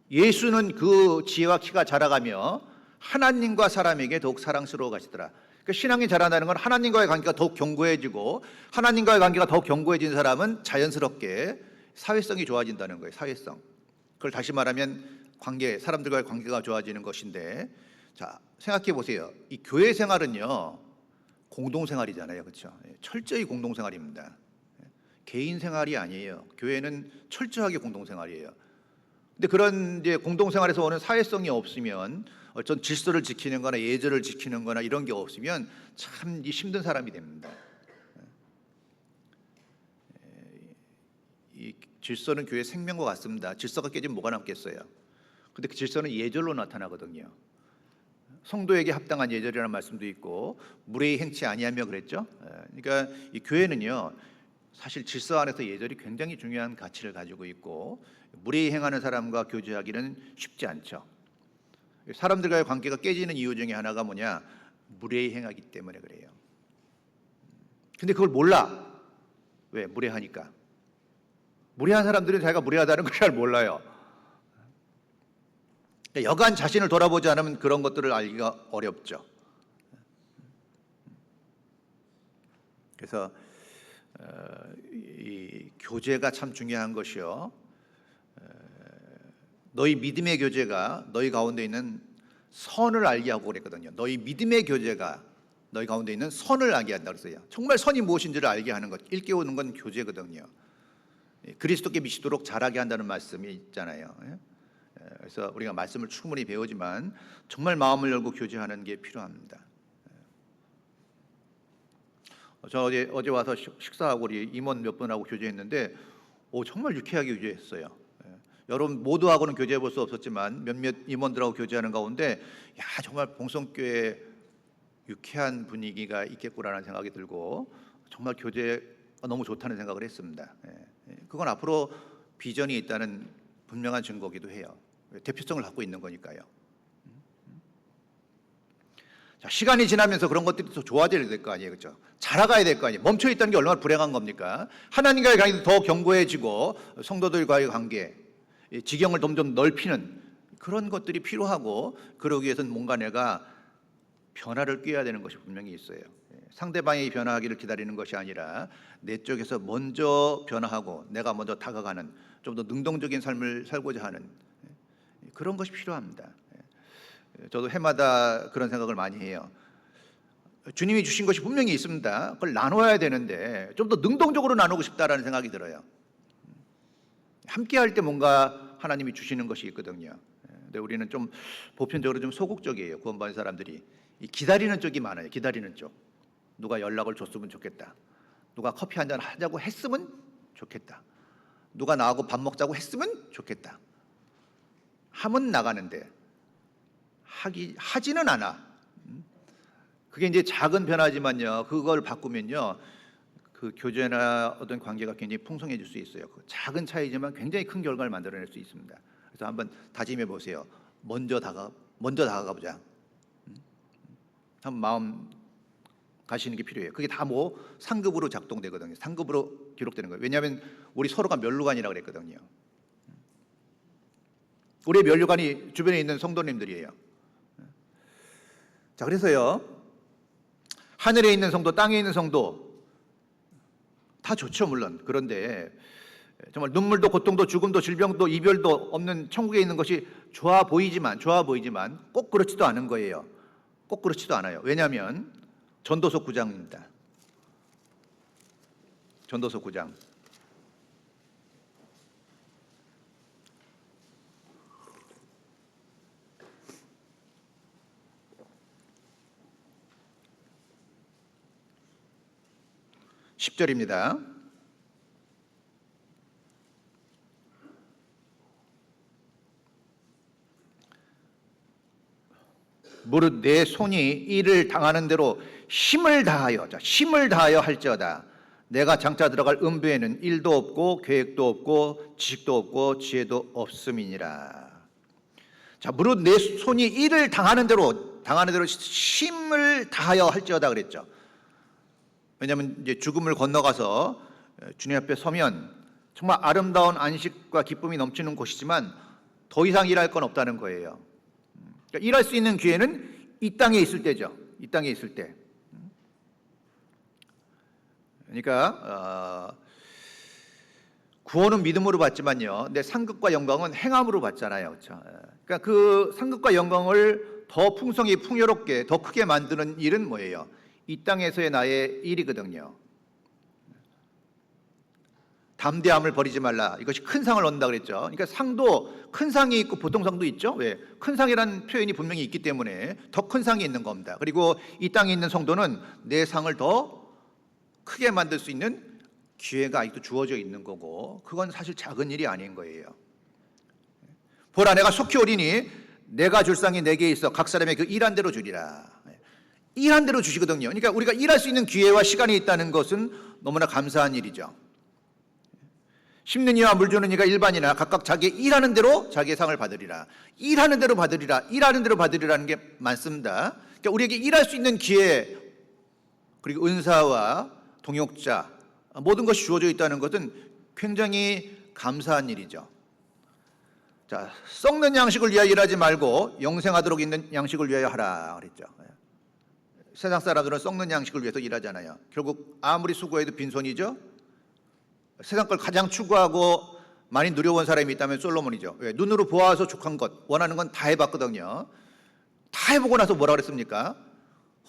Speaker 1: 예수는 그 지와 키가 자라가며 하나님과 사람에게 더욱 사랑스러워가시더라. 그러니까 신앙이 자란다는 건 하나님과의 관계가 더욱 견고해지고, 하나님과의 관계가 더욱 견고해진 사람은 자연스럽게 사회성이 좋아진다는 거예요. 사회성. 그걸 다시 말하면 관계, 사람들과의 관계가 좋아지는 것인데, 자 생각해 보세요. 이 교회 생활은요 공동생활이잖아요, 그렇죠? 철저히 공동생활입니다. 개인 생활이 아니에요. 교회는 철저하게 공동생활이에요. 근데 그런 이제 공동생활에서 오는 사회성이 없으면, 어떤 질서를 지키는 거나 예절을 지키는 거나 이런 게 없으면 참 힘든 사람이 됩니다. 이 질서는 교회의 생명과 같습니다. 질서가 깨지면 뭐가 남겠어요? 근데 그 질서는 예절로 나타나거든요. 성도에게 합당한 예절이라는 말씀도 있고, 무례히 행치 아니하며 그랬죠. 그러니까 이 교회는요 사실 질서 안에서 예절이 굉장히 중요한 가치를 가지고 있고, 무례히 행하는 사람과 교제하기는 쉽지 않죠. 사람들과의 관계가 깨지는 이유 중에 하나가 뭐냐? 무례히 행하기 때문에 그래요. 근데 그걸 몰라. 왜? 무례하니까. 무례한 사람들은 자기가 무례하다는 걸 잘 몰라요. 여간 자신을 돌아보지 않으면 그런 것들을 알기가 어렵죠. 그래서 이 교제가 참 중요한 것이요. 너희 믿음의 교제가 너희 가운데 있는 선을 알게 하고 그랬거든요. 너희 믿음의 교제가 너희 가운데 있는 선을 알게 한다 그랬어요. 정말 선이 무엇인지를 알게 하는 것, 일깨우는 건 교제거든요. 그리스도께 미치도록 자라게 한다는 말씀이 있잖아요. 그래서 우리가 말씀을 충분히 배우지만 정말 마음을 열고 교제하는 게 필요합니다. 저 어제 와서 식사하고 우리 임원 몇 분하고 교제했는데 정말 유쾌하게 교제했어요. 여러분 모두하고는 교제해 볼 수 없었지만 몇몇 임원들하고 교제하는 가운데 정말 봉성교회 유쾌한 분위기가 있겠구나라는 생각이 들고, 정말 교제가 너무 좋다는 생각을 했습니다. 그건 앞으로 비전이 있다는 분명한 증거기도 해요. 대표성을 갖고 있는 거니까요. 자, 시간이 지나면서 그런 것들이 더 좋아져야 될 거 아니에요, 그렇죠? 자라가야 될 거 아니에요. 멈춰 있다는 게 얼마나 불행한 겁니까? 하나님과의 관계가 더 견고해지고, 성도들과의 관계, 지경을 점점 넓히는 그런 것들이 필요하고, 그러기 위해서는 뭔가 내가 변화를 꾀해야 되는 것이 분명히 있어요. 상대방이 변화하기를 기다리는 것이 아니라 내 쪽에서 먼저 변화하고 내가 먼저 다가가는, 좀 더 능동적인 삶을 살고자 하는 그런 것이 필요합니다. 저도 해마다 그런 생각을 많이 해요. 주님이 주신 것이 분명히 있습니다. 그걸 나눠야 되는데 좀 더 능동적으로 나누고 싶다라는 생각이 들어요. 함께 할 때 뭔가 하나님이 주시는 것이 있거든요. 근데 우리는 좀 보편적으로 좀 소극적이에요. 구원받은 사람들이 기다리는 쪽이 많아요. 기다리는 쪽. 누가 연락을 줬으면 좋겠다. 누가 커피 한잔 하자고 했으면 좋겠다. 누가 나하고 밥 먹자고 했으면 좋겠다. 하면 나가는데 하지는 않아. 그게 이제 작은 변화지만요. 그걸 바꾸면요, 그 교제나 어떤 관계가 굉장히 풍성해질 수 있어요. 그 작은 차이지만 굉장히 큰 결과를 만들어낼 수 있습니다. 그래서 한번 다짐해 보세요. 먼저 다가가 보자. 한번 마음 가시는 게 필요해요. 그게 다 상급으로 작동되거든요. 상급으로 기록되는 거예요. 왜냐하면 우리 서로가 면류관이라고 그랬거든요. 우리의 면류관이 주변에 있는 성도님들이에요. 자, 그래서요, 하늘에 있는 성도, 땅에 있는 성도 다 좋죠, 물론. 그런데 정말 눈물도 고통도 죽음도 질병도 이별도 없는 천국에 있는 것이 좋아 보이지만 꼭 그렇지도 않은 거예요. 꼭 그렇지도 않아요. 왜냐하면 전도서 9장입니다. 전도서 9장. (10절입니다) 무릇 내 손이 이를 당하는 대로 힘을 다하여 할지어다. 내가 장차 들어갈 음부에는 일도 없고 계획도 없고 지식도 없고 지혜도 없음이니라. 자, 무릇 내 손이 일을 당하는 대로 힘을 다하여 할지어다 그랬죠. 왜냐하면 이제 죽음을 건너가서 주님 앞에 서면 정말 아름다운 안식과 기쁨이 넘치는 곳이지만 더 이상 일할 건 없다는 거예요. 그러니까 일할 수 있는 기회는 이 땅에 있을 때죠. 이 땅에 있을 때. 그러니까 구원은 믿음으로 받지만요, 내 상급과 영광은 행함으로 받잖아요, 그렇죠? 그러니까 그 상급과 영광을 더 풍성히 풍요롭게 더 크게 만드는 일은 뭐예요? 이 땅에서의 나의 일이거든요. 담대함을 버리지 말라. 이것이 큰 상을 얻는다 그랬죠. 그러니까 상도 큰 상이 있고 보통 상도 있죠. 왜? 큰 상이라는 표현이 분명히 있기 때문에 더 큰 상이 있는 겁니다. 그리고 이 땅에 있는 성도는 내 상을 더 크게 만들 수 있는 기회가 아직도 주어져 있는 거고, 그건 사실 작은 일이 아닌 거예요. 보라, 내가 속히 오리니 내가 줄 상이 내게 있어 각 사람의 그 일한 대로 주리라. 일한 대로 주시거든요. 그러니까 우리가 일할 수 있는 기회와 시간이 있다는 것은 너무나 감사한 일이죠. 심는 이와 물 주는 이가 일반이나 각각 자기 일하는 대로 자기의 상을 받으리라. 일하는 대로 받으리라. 일하는 대로 받으리라는 게 많습니다. 그러니까 우리에게 일할 수 있는 기회, 그리고 은사와 동역자, 모든 것이 주어져 있다는 것은 굉장히 감사한 일이죠. 자, 썩는 양식을 위하여 일하지 말고 영생하도록 있는 양식을 위하여 하라 그랬죠. 세상 사람들은 썩는 양식을 위해서 일하잖아요. 결국 아무리 수고해도 빈손이죠. 세상 걸 가장 추구하고 많이 누려본 사람이 있다면 솔로몬이죠. 왜? 눈으로 보아서 족한 것, 원하는 건 다 해봤거든요. 다 해보고 나서 뭐라 그랬습니까?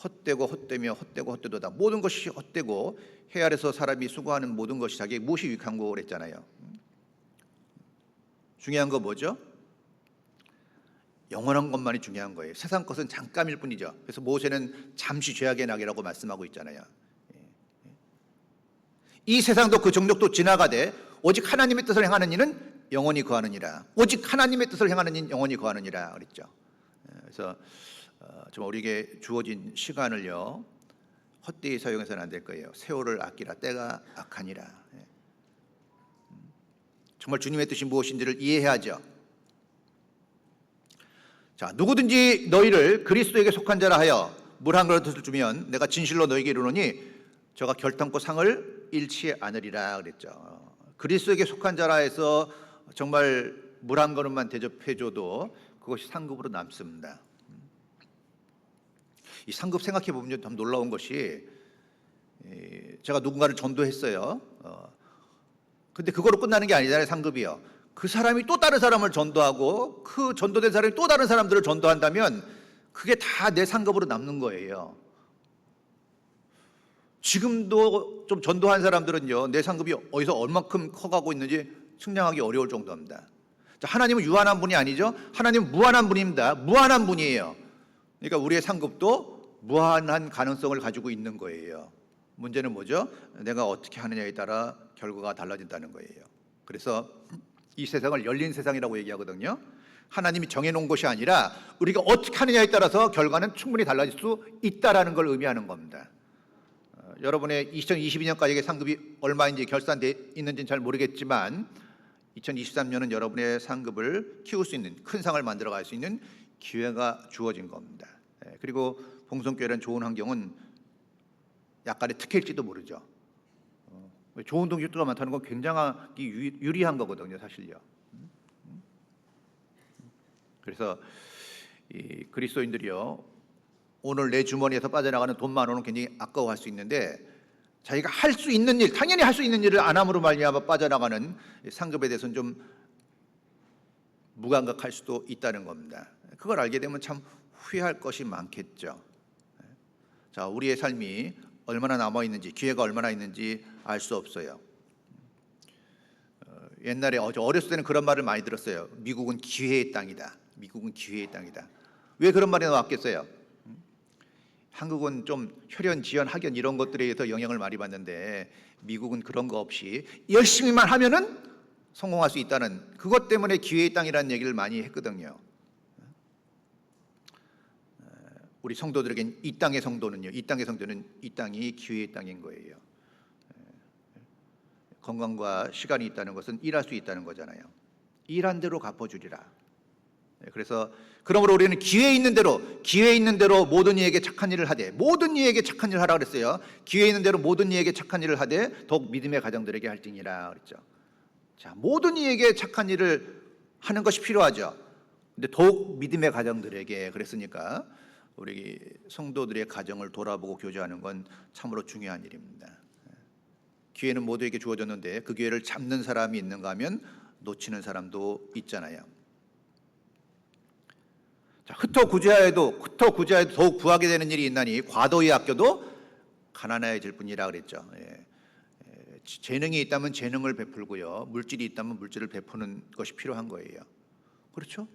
Speaker 1: 헛되고 헛되며 헛되고 헛되도다. 모든 것이 헛되고 해 아래서 사람이 수고하는 모든 것이 자기에게 무엇이 유익한 거 그랬잖아요. 중요한 거 뭐죠? 영원한 것만이 중요한 거예요. 세상 것은 잠깐일 뿐이죠. 그래서 모세는 잠시 죄악의 낙이라고 말씀하고 있잖아요. 이 세상도 그 정력도 지나가되 오직 하나님의 뜻을 행하는 이는 영원히 거하느니라. 오직 하나님의 뜻을 행하는 이는 영원히 거하느니라 그랬죠. 그래서 정말 우리에게 주어진 시간을요, 헛되이 사용해서는 안 될 거예요. 세월을 아끼라. 때가 악하니라. 정말 주님의 뜻이 무엇인지를 이해해야죠. 자, 누구든지 너희를 그리스도에게 속한 자라 하여 물 한 그릇을 주면 내가 진실로 너희에게 이르노니 저가 결탄코 상을 잃지 않으리라 그랬죠. 그리스도에게 속한 자라 해서 정말 물 한 그릇만 대접해줘도 그것이 상급으로 남습니다. 이 상급 생각해 보면 참 놀라운 것이, 제가 누군가를 전도했어요. 근데 그거로 끝나는 게 아니잖아요. 상급이요. 그 사람이 또 다른 사람을 전도하고 그 전도된 사람이 또 다른 사람들을 전도한다면 그게 다 내 상급으로 남는 거예요. 지금도 좀 전도한 사람들은요, 내 상급이 어디서 얼마큼 커가고 있는지 측량하기 어려울 정도입니다. 자, 하나님은 유한한 분이 아니죠. 하나님은 무한한 분입니다. 무한한 분이에요. 그러니까 우리의 상급도 무한한 가능성을 가지고 있는 거예요. 문제는 뭐죠? 내가 어떻게 하느냐에 따라 결과가 달라진다는 거예요. 그래서 이 세상을 열린 세상이라고 얘기하거든요. 하나님이 정해놓은 것이 아니라 우리가 어떻게 하느냐에 따라서 결과는 충분히 달라질 수 있다라는 걸 의미하는 겁니다. 여러분의 2022년까지의 상급이 얼마인지 결산돼 있는지는 잘 모르겠지만 2023년은 여러분의 상급을 키울 수 있는, 큰 상을 만들어갈 수 있는 기회가 주어진 겁니다. 그리고 봉성교회라는 좋은 환경은 약간의 특혜일지도 모르죠. 좋은 동기가 많다는 건 굉장히 유리한 거거든요, 사실요. 그래서 이 그리스도인들이요, 오늘 내 주머니에서 빠져나가는 돈만 원은 굉장히 아까워할 수 있는데 자기가 할 수 있는 일, 당연히 할 수 있는 일을 안 함으로 말미암아 빠져나가는 상급에 대해서는 좀 무감각할 수도 있다는 겁니다. 그걸 알게 되면 참 후회할 것이 많겠죠. 자, 우리의 삶이 얼마나 남아있는지, 기회가 얼마나 있는지 알 수 없어요. 옛날에 어렸을 때는 그런 말을 많이 들었어요. 미국은 기회의 땅이다. 미국은 기회의 땅이다. 왜 그런 말이 나왔겠어요? 한국은 좀 혈연, 지연, 학연 이런 것들에 의해서 영향을 많이 받는데 미국은 그런 거 없이 열심히만 하면은 성공할 수 있다는, 그것 때문에 기회의 땅이라는 얘기를 많이 했거든요. 우리 성도들에겐 이 땅의 성도는요, 이 땅이 기회의 땅인 거예요. 건강과 시간이 있다는 것은 일할 수 있다는 거잖아요. 일한 대로 갚아주리라. 그래서 그러므로 우리는 기회 있는 대로 모든 이에게 착한 일을 하되, 모든 이에게 착한 일을 하라 그랬어요. 기회 있는 대로 모든 이에게 착한 일을 하되 더욱 믿음의 가정들에게 할지니라 그랬죠. 자, 모든 이에게 착한 일을 하는 것이 필요하죠. 근데 더욱 믿음의 가정들에게 그랬으니까 우리 성도들의 가정을 돌아보고 교제하는 건 참으로 중요한 일입니다. 기회는 모두에게 주어졌는데 그 기회를 잡는 사람이 있는가 하면 놓치는 사람도 있잖아요. 자, 흩어 구제하여도 더욱 구하게 되는 일이 있나니 과도히 아껴도 가난해질 뿐이라 그랬죠. 재능이 있다면 재능을 베풀고요, 물질이 있다면 물질을 베푸는 것이 필요한 거예요. 그렇죠?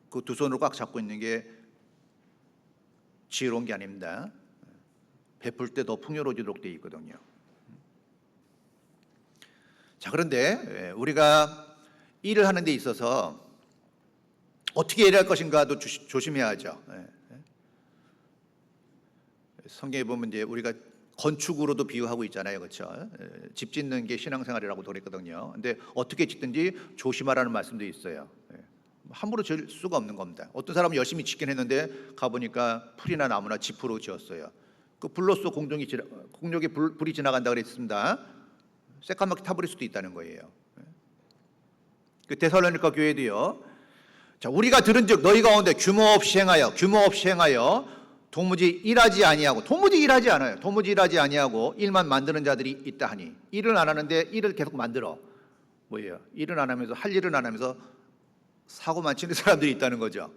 Speaker 1: 그 두 손으로 꽉 잡고 있는 게 지혜로운 게 아닙니다. 베풀 때 더 풍요로워지도록 되어 있거든요. 자, 그런데 우리가 일을 하는 데 있어서 어떻게 일할 것인가도 조심해야 하죠. 성경에 보면 이제 우리가 건축으로도 비유하고 있잖아요, 그렇죠? 집 짓는 게 신앙생활이라고 그랬거든요. 근데 어떻게 짓든지 조심하라는 말씀도 있어요. 함부로 지을 수가 없는 겁니다. 어떤 사람은 열심히 짓긴 했는데 가보니까 풀이나 나무나 지프로 지었어요. 그 불로써 공력에 불이 지나간다 그랬습니다. 새까맣게 타버릴 수도 있다는 거예요. 그 데살로니가 교회도요. 자, 우리가 들은즉 너희 가운데 규모 없이 행하여 도무지 일하지 아니하고 일만 만드는 자들이 있다 하니, 일을 안 하는데 일을 계속 만들어. 뭐예요? 일은 안 하면서, 할 일은 안 하면서 사고만 치는 사람들이 있다는 거죠.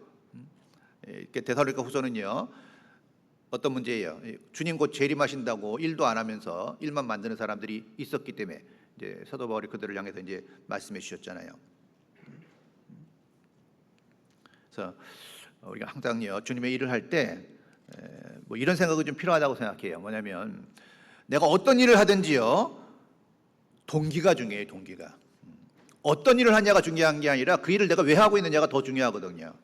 Speaker 1: 데살로니가 후서는요, 어떤 문제예요? 주님 곧 재림하신다고 일도 안 하면서 일만 만드는 사람들이 있었기 때문에 이제 사도 바울이 그들을 향해서 이제 말씀해 주셨잖아요. 그래서 우리가 항상요, 주님의 일을 할 때 뭐 이런 생각이 좀 필요하다고 생각해요. 뭐냐면 내가 어떤 일을 하든지요, 동기가 중요해요. 동기가. 어떤 일을 하냐가 중요한 게 아니라 그 일을 내가 왜 하고 있느냐가 더 중요하거든요.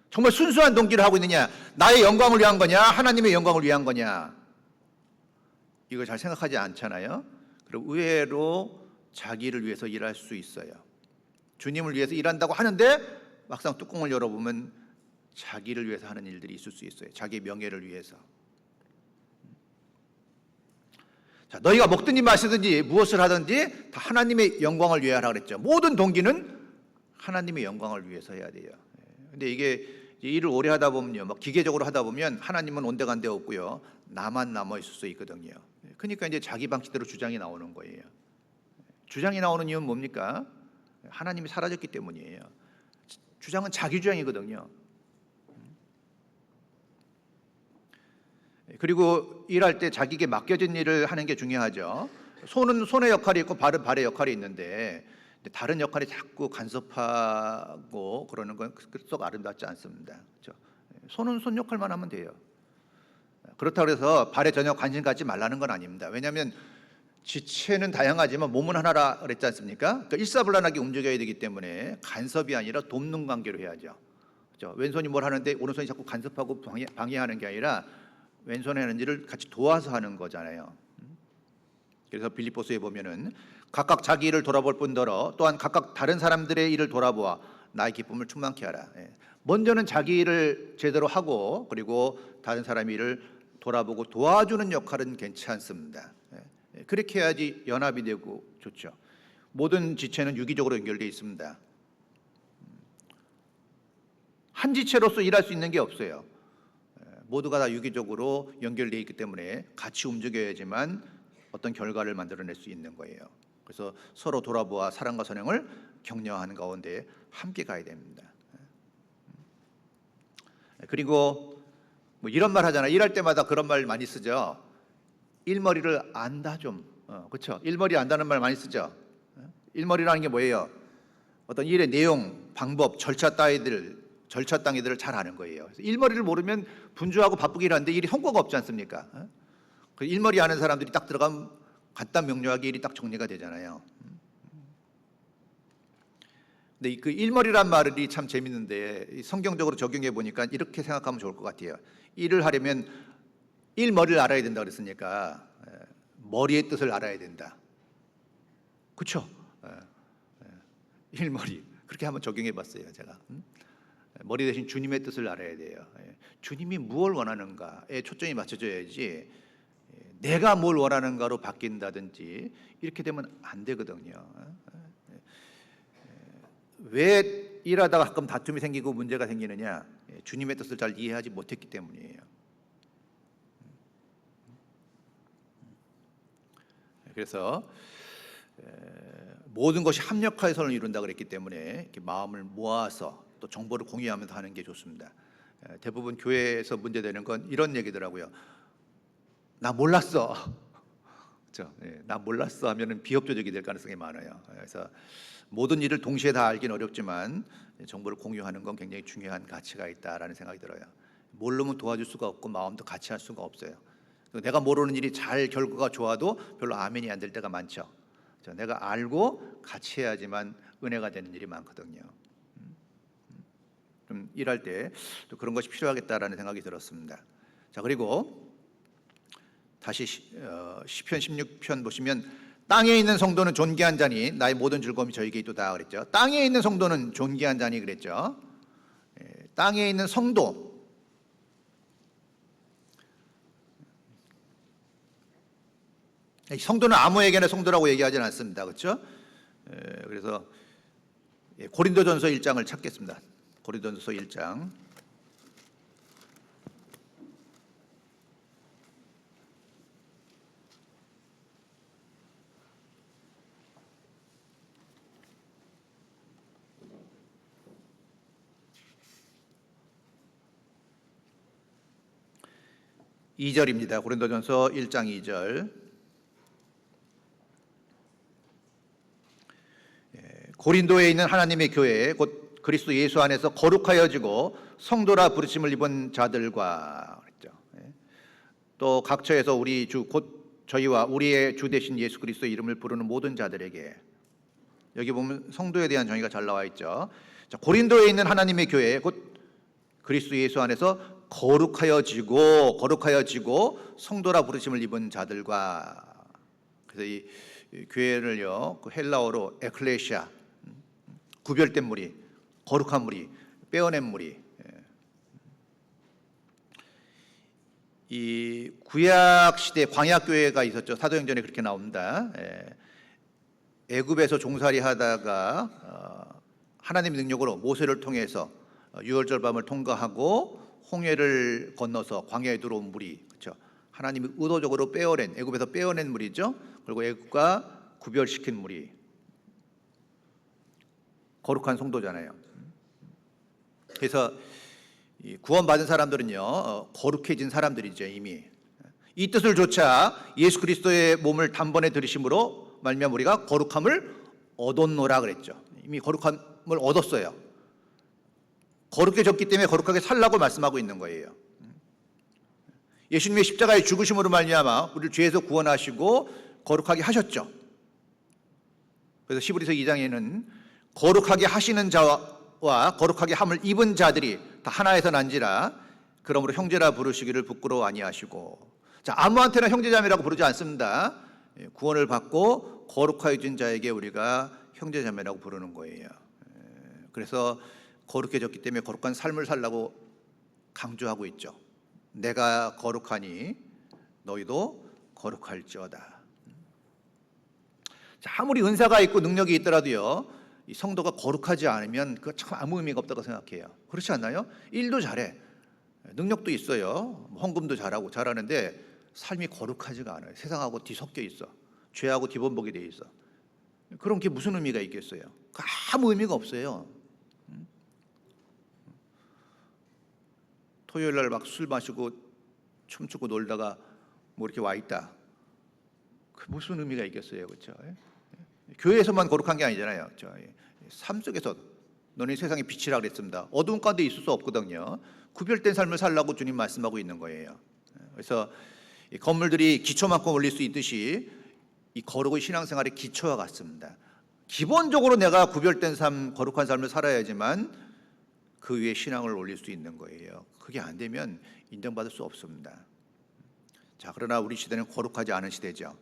Speaker 1: 정말 순수한 동기를 하고 있느냐, 나의 영광을 위한 거냐, 하나님의 영광을 위한 거냐, 이걸 잘 생각하지 않잖아요. 그리고 의외로 자기를 위해서 일할 수 있어요. 주님을 위해서 일한다고 하는데 막상 뚜껑을 열어보면 자기를 위해서 하는 일들이 있을 수 있어요. 자기 명예를 위해서. 자, 너희가 먹든지 마시든지 무엇을 하든지 다 하나님의 영광을 위해 하라 그랬죠. 모든 동기는 하나님의 영광을 위해서 해야 돼요. 근데 이게 일을 오래 하다 보면요, 막 기계적으로 하다 보면 하나님은 온데간데 없고요, 나만 남아 있을 수 있거든요. 그러니까 이제 자기 방식대로 주장이 나오는 거예요. 주장이 나오는 이유는 뭡니까? 하나님이 사라졌기 때문이에요. 주장은 자기 주장이거든요. 그리고 일할 때 자기에게 맡겨진 일을 하는 게 중요하죠. 손은 손의 역할이 있고 발은 발의 역할이 있는데 다른 역할이 자꾸 간섭하고 그러는 건 썩 아름답지 않습니다. 그렇죠? 손은 손 역할만 하면 돼요. 그렇다고 해서 발에 전혀 관심 갖지 말라는 건 아닙니다. 왜냐하면 지체는 다양하지만 몸은 하나라 그랬지 않습니까? 그러니까 일사불란하게 움직여야 되기 때문에 간섭이 아니라 돕는 관계로 해야죠. 그렇죠? 왼손이 뭘 하는데 오른손이 자꾸 간섭하고 방해하는 게 아니라 왼손에 하는 일을 같이 도와서 하는 거잖아요. 그래서 빌립보서에 보면은 각각 자기 일을 돌아볼 뿐더러 또한 각각 다른 사람들의 일을 돌아보아 나의 기쁨을 충만케 하라. 먼저는 자기 일을 제대로 하고 그리고 다른 사람 일을 돌아보고 도와주는 역할은 괜찮습니다. 그렇게 해야지 연합이 되고 좋죠. 모든 지체는 유기적으로 연결되어 있습니다. 한 지체로서 일할 수 있는 게 없어요. 모두가 다 유기적으로 연결되어 있기 때문에 같이 움직여야지만 어떤 결과를 만들어낼 수 있는 거예요. 그래서 서로 돌아보아 사랑과 선행을 격려하는 가운데 함께 가야 됩니다. 그리고 뭐 이런 말 하잖아요. 일할 때마다 그런 말 많이 쓰죠. 일머리를 안다 좀. 그렇죠? 일머리 안다는 말 많이 쓰죠. 일머리라는 게 뭐예요? 어떤 일의 내용, 방법, 절차 따위들을 잘 아는 거예요. 그래서 일머리를 모르면 분주하고 바쁘게 일하는데 일이 성과가 없지 않습니까? 그 일머리 아는 사람들이 딱 들어가면 간단 명료하게 일이 딱 정리가 되잖아요. 근데 그 일머리란 말이 참 재밌는데 성경적으로 적용해 보니까 이렇게 생각하면 좋을 것 같아요. 일을 하려면 일머리를 알아야 된다 그랬으니까 머리의 뜻을 알아야 된다. 그렇죠? 일머리. 그렇게 한번 적용해 봤어요, 제가. 머리 대신 주님의 뜻을 알아야 돼요. 주님이 무엇을 원하는가에 초점이 맞춰져야지 내가 뭘 원하는가로 바뀐다든지 이렇게 되면 안 되거든요. 왜 일하다가 가끔 다툼이 생기고 문제가 생기느냐? 주님의 뜻을 잘 이해하지 못했기 때문이에요. 그래서 모든 것이 합력하여 선을 이룬다 그랬기 때문에 이렇게 마음을 모아서 또 정보를 공유하면서 하는 게 좋습니다. 대부분 교회에서 문제되는 건 이런 얘기더라고요. 나 몰랐어. 그렇죠? 나 몰랐어 하면은 비협조적이 될 가능성이 많아요. 그래서 모든 일을 동시에 다 알긴 어렵지만 정보를 공유하는 건 굉장히 중요한 가치가 있다라는 생각이 들어요. 모르면 도와줄 수가 없고 마음도 같이 할 수가 없어요. 내가 모르는 일이 잘 결과가 좋아도 별로 아멘이 안 될 때가 많죠. 내가 알고 같이 해야지만 은혜가 되는 일이 많거든요. 좀 일할 때 또 그런 것이 필요하겠다라는 생각이 들었습니다. 자, 그리고 다시 시편 16편 보시면 땅에 있는 성도는 존귀한 자니 나의 모든 즐거움이 저에게 있도다 그랬죠. 땅에 있는 성도는 존귀한 자니 그랬죠. 땅에 있는 성도, 성도는 아무에게나 성도라고 얘기하지는 않습니다. 그렇죠? 그래서 고린도전서 1장을 찾겠습니다. 고린도전서 1장. (2절입니다) 고린도전서 1장 2절. 고린도에 있는 하나님의 교회 곧 그리스도 예수 안에서 거룩하여지고 성도라 부르심을 입은 자들과 그랬죠. 또 각처에서 우리 주 곧 저희와 우리의 주 되신 예수 그리스도의 이름을 부르는 모든 자들에게. 여기 보면 성도에 대한 정의가 잘 나와 있죠. 자, 고린도에 있는 하나님의 교회 곧 그리스도 예수 안에서 거룩하여지고 성도라 부르심을 입은 자들과. 그래서 이 교회를요, 그 헬라어로 에클레시아, 구별된 무리, 거룩한 무리, 빼어낸 무리. 이 구약 시대 광야 교회가 있었죠. 사도행전에 그렇게 나옵니다. 애굽에서 종살이하다가 하나님의 능력으로 모세를 통해서 유월절 밤을 통과하고 홍해를 건너서 광야에 들어온 무리, 그렇죠? 하나님이 의도적으로 빼어낸, 애굽에서 빼어낸 무리죠. 그리고 애굽과 구별시킨 무리, 거룩한 성도잖아요. 그래서 구원받은 사람들은요, 거룩해진 사람들이죠. 이미 이 뜻을 조차 예수 그리스도의 몸을 단번에 들이심으로 말미암아 우리가 거룩함을 얻었노라 그랬죠. 이미 거룩함을 얻었어요. 거룩해졌기 때문에 거룩하게 살라고 말씀하고 있는 거예요. 예수님의 십자가의 죽으심으로 말미암아 우리를 죄에서 구원하시고 거룩하게 하셨죠. 그래서 시브리서 2장에는 거룩하게 하시는 자와 거룩하게 함을 입은 자들이 다 하나에서 난지라 그러므로 형제라 부르시기를 부끄러워 아니하시고. 자, 아무한테나 형제자매라고 부르지 않습니다. 구원을 받고 거룩하여진 자에게 우리가 형제자매라고 부르는 거예요. 그래서 거룩해졌기 때문에 거룩한 삶을 살라고 강조하고 있죠. 내가 거룩하니 너희도 거룩할지어다. 자, 아무리 은사가 있고 능력이 있더라도요, 이 성도가 거룩하지 않으면 그거 참 아무 의미가 없다고 생각해요. 그렇지 않나요? 일도 잘해, 능력도 있어요, 헌금도 잘하는데 삶이 거룩하지가 않아요. 세상하고 뒤섞여 있어, 죄하고 뒤범벅이 돼 있어. 그런 게 무슨 의미가 있겠어요? 아무 의미가 없어요. 토요일 날 막 술 마시고 춤추고 놀다가 뭐 이렇게 와 있다. 그 무슨 의미가 있겠어요, 그렇죠? 교회에서만 거룩한 게 아니잖아요. 삶 속에서 너는 세상의 빛이라 그랬습니다. 어두운 가운데 있을 수 없거든요. 구별된 삶을 살라고 주님 말씀하고 있는 거예요. 그래서 이 건물들이 기초만큼 올릴 수 있듯이 이 거룩의 신앙생활의 기초와 같습니다. 기본적으로 내가 구별된 삶, 거룩한 삶을 살아야지만 그 위에 신앙을 올릴 수 있는 거예요. 그게 안 되면 인정받을 수 없습니다. 자, 그러나 우리 시대는 거룩하지 않은 시대죠.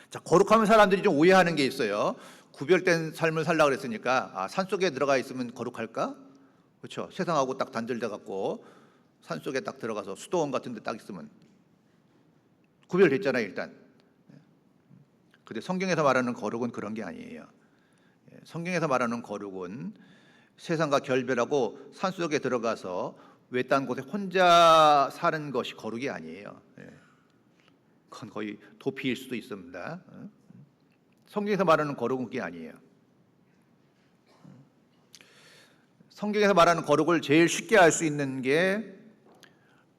Speaker 1: 자, 거룩하면 사람들이 좀 오해하는 게 있어요. 구별된 삶을 살라 그랬으니까 산속에 들어가 있으면 거룩할까? 그렇죠. 세상하고 딱 단절돼 갖고 산속에 딱 들어가서 수도원 같은 데 딱 있으면 구별됐잖아요, 일단. 근데 성경에서 말하는 거룩은 그런 게 아니에요. 성경에서 말하는 거룩은 세상과 결별하고 산속에 들어가서 외딴 곳에 혼자 사는 것이 거룩이 아니에요. 그건 거의 도피일 수도 있습니다. 성경에서 말하는 거룩은 그게 아니에요. 성경에서 말하는 거룩을 제일 쉽게 알 수 있는 게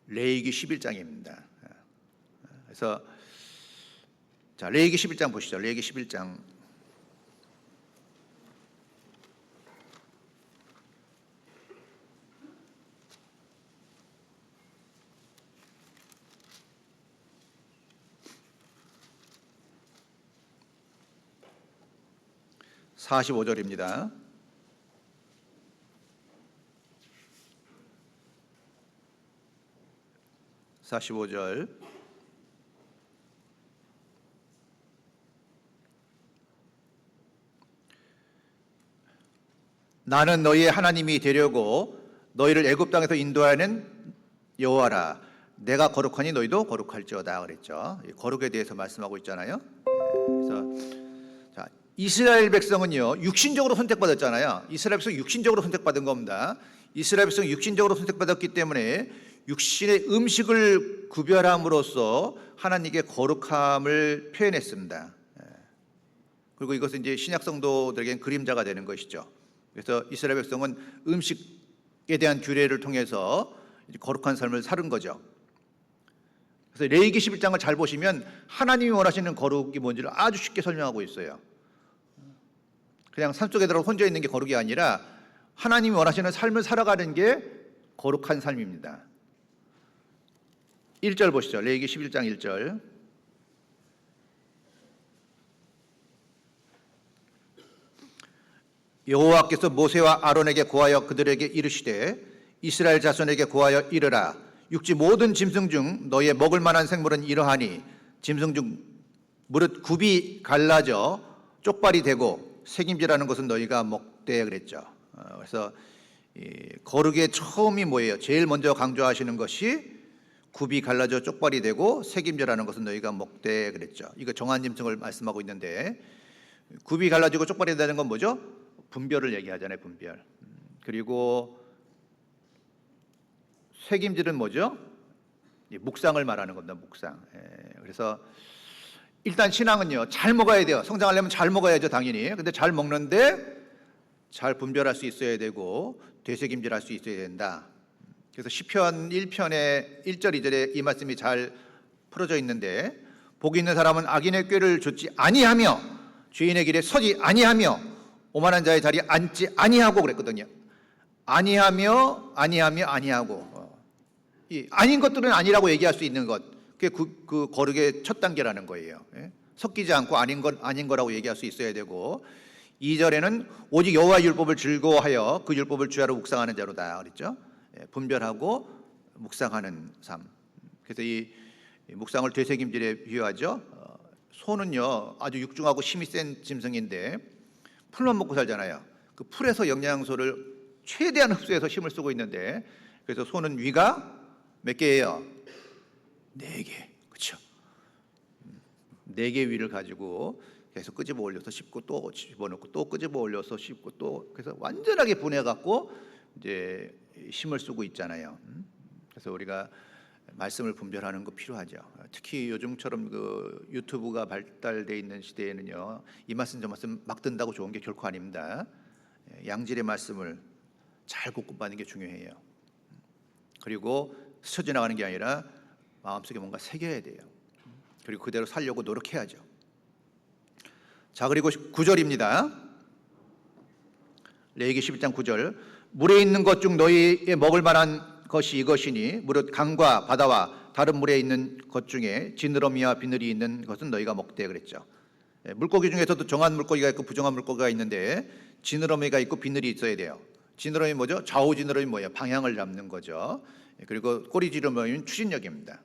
Speaker 1: 레위기 11장입니다. 그래서 자, 레위기 11장 보시죠. 레위기 11장. (45절입니다) 45절. 나는 너희의 하나님이 되려고 너희를 애굽 땅에서 인도하는 여호와라. 내가 거룩하니 너희도 거룩할지어다 그랬죠. 거룩에 대해서 말씀하고 있잖아요. 그래서 자, 이스라엘 백성은요 육신적으로 선택받았잖아요. 이스라엘 백성 육신적으로 선택받은 겁니다. 이스라엘 백성 육신적으로 선택받았기 때문에 육신의 음식을 구별함으로써 하나님께 거룩함을 표현했습니다. 그리고 이것은 이제 신약 성도들에게는 그림자가 되는 것이죠. 그래서 이스라엘 백성은 음식에 대한 규례를 통해서 거룩한 삶을 사는 거죠. 그래서 레위기 11장을 잘 보시면 하나님이 원하시는 거룩이 뭔지를 아주 쉽게 설명하고 있어요. 그냥 산속에 들어가 혼자 있는 게 거룩이 아니라 하나님이 원하시는 삶을 살아가는 게 거룩한 삶입니다. 1절 보시죠. 레위기 11장 1절. 여호와께서 모세와 아론에게 고하여 그들에게 이르시되 이스라엘 자손에게 고하여 이르라. 육지 모든 짐승 중 너희의 먹을 만한 생물은 이러하니 짐승 중 무릇 굽이 갈라져 쪽발이 되고 새김질하는 것은 너희가 먹되 그랬죠. 그래서 거룩의 처음이 뭐예요? 제일 먼저 강조하시는 것이 굽이 갈라져 쪽발이 되고 새김질하는 것은 너희가 먹되 그랬죠. 이거 정한 짐승을 말씀하고 있는데 굽이 갈라지고 쪽발이 되는 건 뭐죠? 분별을 얘기하잖아요. 분별. 그리고 새김질은 뭐죠? 묵상을 말하는 겁니다. 묵상. 그래서 일단 신앙은요 잘 먹어야 돼요. 성장하려면 잘 먹어야죠, 당연히. 근데 잘 먹는데 잘 분별할 수 있어야 되고 되새김질할 수 있어야 된다. 그래서 시편 1편의 1절 2절에 이 말씀이 잘 풀어져 있는데 복 있는 사람은 악인의 꾀를 좇지 아니하며 죄인의 길에 서지 아니하며 오만한 자의 자리에 앉지 아니하고 그랬거든요. 아니하며 이 아닌 것들은 아니라고 얘기할 수 있는 것, 그게 그 거룩의 첫 단계라는 거예요. 섞이지 않고 아닌 거라고 얘기할 수 있어야 되고 2절에는 오직 여호와 율법을 즐거워하여 그 율법을 주야로 묵상하는 자로다 그랬죠. 분별하고 묵상하는 삶. 그래서 이 묵상을 되새김질에 비유하죠. 소는요 아주 육중하고 힘이 센 짐승인데 풀만 먹고 살잖아요. 그 풀에서 영양소를 최대한 흡수해서 힘을 쓰고 있는데 그래서 소는 위가 몇 개예요? 4개. 그렇죠? 4개 위를 가지고 계속 끄집어 올려서 씹고 또 집어넣고 또 끄집어 올려서 씹고 또 그래서 완전하게 분해 갖고 이제 힘을 쓰고 있잖아요. 그래서 우리가 말씀을 분별하는 거 필요하죠. 특히 요즘처럼 그 유튜브가 발달돼 있는 시대에는요, 이 말씀 저 말씀 막 든다고 좋은 게 결코 아닙니다. 양질의 말씀을 잘 곱씹는 게 중요해요. 그리고 스쳐 지나가는 게 아니라 마음속에 뭔가 새겨야 돼요. 그리고 그대로 살려고 노력해야죠. 자, 그리고 9절입니다. 레위기 11장 9절. 물에 있는 것 중 너희의 먹을 만한 것이 이것이니 무릇 강과 바다와 다른 물에 있는 것 중에 지느러미와 비늘이 있는 것은 너희가 먹되 그랬죠. 물고기 중에서도 정한 물고기가 있고 부정한 물고기가 있는데 지느러미가 있고 비늘이 있어야 돼요. 지느러미 뭐죠? 좌우 지느러미 뭐예요? 방향을 잡는 거죠. 그리고 꼬리 지느러미는 추진력입니다.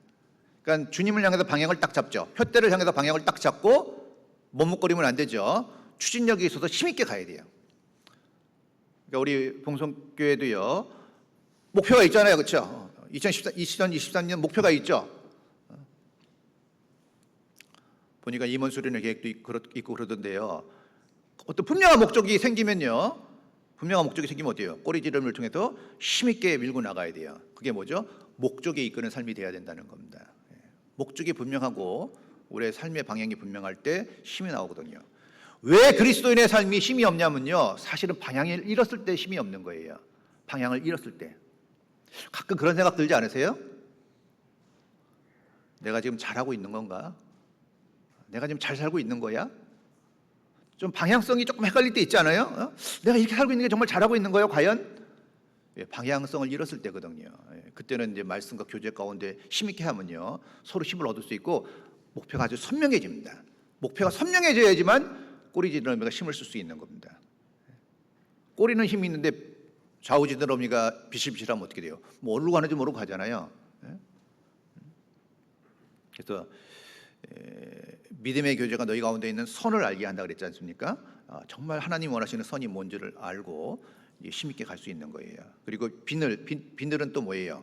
Speaker 1: 그러니까 주님을 향해서 방향을 딱 잡죠. 푯대를 향해서 방향을 딱 잡고 머뭇거리면 안 되죠. 추진력이 있어서 힘있게 가야 돼요. 그러니까 우리 봉성교회도요, 목표가 있잖아요. 그렇죠? 2023년 목표가 있죠. 보니까 임원 수련회 계획도 있고 그러던데요. 어떤 분명한 목적이 생기면요, 분명한 목적이 생기면 어때요? 꼬리지름을 통해서 힘있게 밀고 나가야 돼요. 그게 뭐죠? 목적에 이끄는 삶이 돼야 된다는 겁니다. 목적이 분명하고 우리의 삶의 방향이 분명할 때 힘이 나오거든요. 왜 그리스도인의 삶이 힘이 없냐면요, 사실은 방향을 잃었을 때 힘이 없는 거예요. 방향을 잃었을 때. 가끔 그런 생각 들지 않으세요? 내가 지금 잘하고 있는 건가? 내가 지금 잘 살고 있는 거야? 좀 방향성이 조금 헷갈릴 때 있지 않아요? 내가 이렇게 살고 있는 게 정말 잘하고 있는 거예요, 과연? 방향성을 잃었을 때거든요. 그때는 이제 말씀과 교제 가운데 힘있게 하면요, 서로 힘을 얻을 수 있고 목표가 아주 선명해집니다. 목표가 선명해져야지만 꼬리지느러미가 힘을 쓸 수 있는 겁니다. 꼬리는 힘이 있는데 좌우지느러미가 비실비실하면 어떻게 돼요? 뭐 어디로 가는지 모르고 가잖아요. 그래서 믿음의 교제가 너희 가운데 있는 선을 알게 한다 그랬지 않습니까? 정말 하나님 원하시는 선이 뭔지를 알고 힘있게 갈 수 있는 거예요. 그리고 비늘은 또 뭐예요?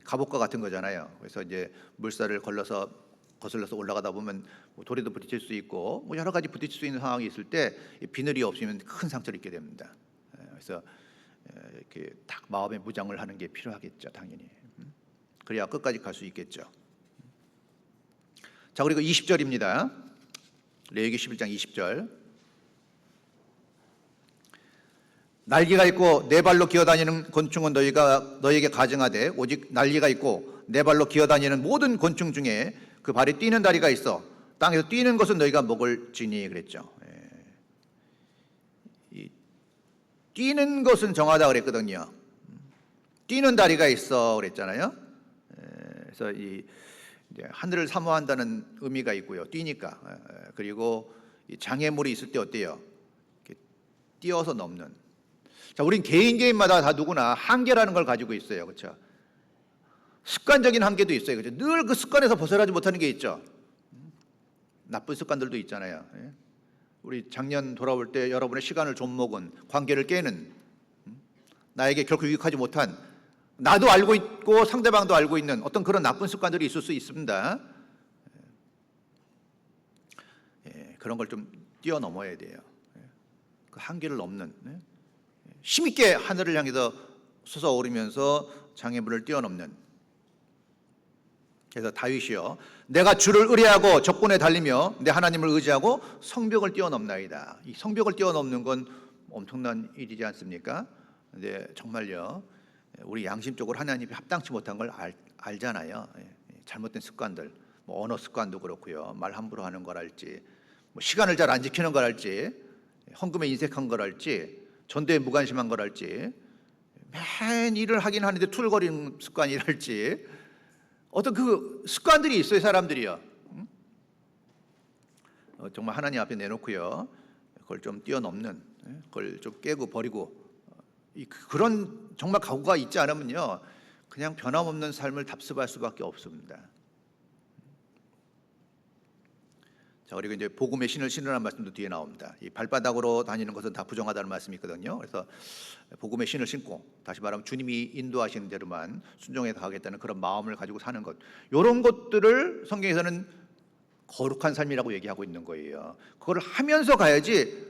Speaker 1: 갑옷과 같은 거잖아요. 그래서 이제 물살을 거슬러서 올라가다 보면 돌에도 부딪힐 수 있고 여러 가지 부딪힐 수 있는 상황이 있을 때 비늘이 없으면 큰 상처를 입게 됩니다. 그래서 이렇게 딱 마음의 무장을 하는 게 필요하겠죠, 당연히. 그래야 끝까지 갈 수 있겠죠. 자, 그리고 20절입니다. 레위기 11장 20절. 날개가 있고 네 발로 기어다니는 곤충은 너희에게 가증하되 오직 날개가 있고 네 발로 기어다니는 모든 곤충 중에 그 발에 뛰는 다리가 있어 땅에서 뛰는 것은 너희가 먹을지니 그랬죠. 뛰는 것은 정하다 그랬거든요. 뛰는 다리가 있어 그랬잖아요. 그래서 하늘을 사모한다는 의미가 있고요. 뛰니까. 그리고 장애물이 있을 때 어때요? 뛰어서 넘는. 자, 우린 개인마다 다 누구나 한계라는 걸 가지고 있어요. 그렇죠? 습관적인 한계도 있어요. 그렇죠? 늘 그 습관에서 벗어나지 못하는 게 있죠. 나쁜 습관들도 있잖아요. 우리 작년 돌아올 때 여러분의 시간을 좀 먹은, 관계를 깨는, 나에게 결코 유익하지 못한, 나도 알고 있고 상대방도 알고 있는 어떤 그런 나쁜 습관들이 있을 수 있습니다. 그런 걸 좀 뛰어넘어야 돼요. 그 한계를 넘는, 힘있게 하늘을 향해서 솟아오르면서 장애물을 뛰어넘는. 그래서 다윗이요, 내가 주를 의뢰하고 적군에 달리며 내 하나님을 의지하고 성벽을 뛰어넘나이다. 이 성벽을 뛰어넘는 건 엄청난 일이지 않습니까? 근데 정말요, 우리 양심적으로 하나님이 합당치 못한 걸 알잖아요. 잘못된 습관들, 뭐 언어 습관도 그렇고요, 말 함부로 하는 거랄지, 뭐 시간을 잘 안 지키는 거랄지, 헌금에 인색한 거랄지, 전도에 무관심한 거랄지, 맨 일을 하긴 하는데 툴거리는 습관이랄지, 어떤 그 습관들이 있어요, 사람들이요. 정말 하나님 앞에 내놓고요, 그걸 좀 뛰어넘는, 그걸 좀 깨고 버리고, 그런 정말 각오가 있지 않으면요, 그냥 변함없는 삶을 답습할 수밖에 없습니다. 자, 그리고 이제 복음의 신을 신으라는 말씀도 뒤에 나옵니다. 이 발바닥으로 다니는 것은 다 부정하다는 말씀이 있거든요. 그래서 복음의 신을 신고, 다시 말하면 주님이 인도하시는 대로만 순종해서 가겠다는 그런 마음을 가지고 사는 것, 이런 것들을 성경에서는 거룩한 삶이라고 얘기하고 있는 거예요. 그걸 하면서 가야지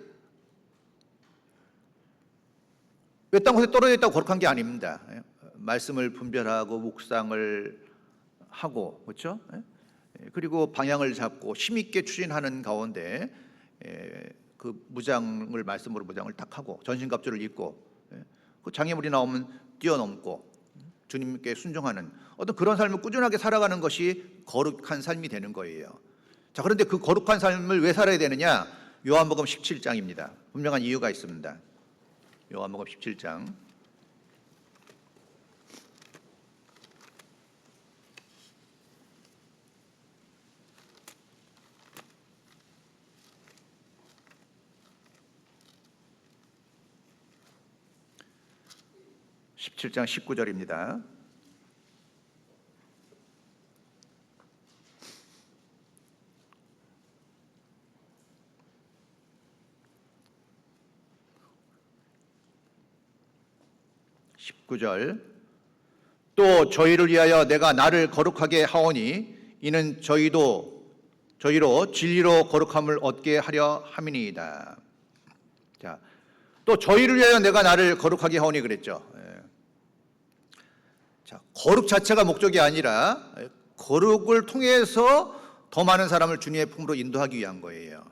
Speaker 1: 외딴 곳에 떨어져 있다고 거룩한 게 아닙니다. 말씀을 분별하고 묵상을 하고, 그렇죠? 그리고 방향을 잡고 힘있게 추진하는 가운데 그 말씀으로 무장을 딱 하고 전신갑주를 입고, 그 장애물이 나오면 뛰어넘고 주님께 순종하는 어떤 그런 삶을 꾸준하게 살아가는 것이 거룩한 삶이 되는 거예요. 자, 그런데 그 거룩한 삶을 왜 살아야 되느냐? 요한복음 17장입니다. 분명한 이유가 있습니다. 요한복음 17장 17장 19절입니다. 19절 또 저희를 위하여 내가 나를 거룩하게 하오니 이는 저희로 진리로 거룩함을 얻게 하려 함이니이다. 자, 또 저희를 위하여 내가 나를 거룩하게 하오니 그랬죠. 자, 거룩 자체가 목적이 아니라 거룩을 통해서 더 많은 사람을 주님의 품으로 인도하기 위한 거예요.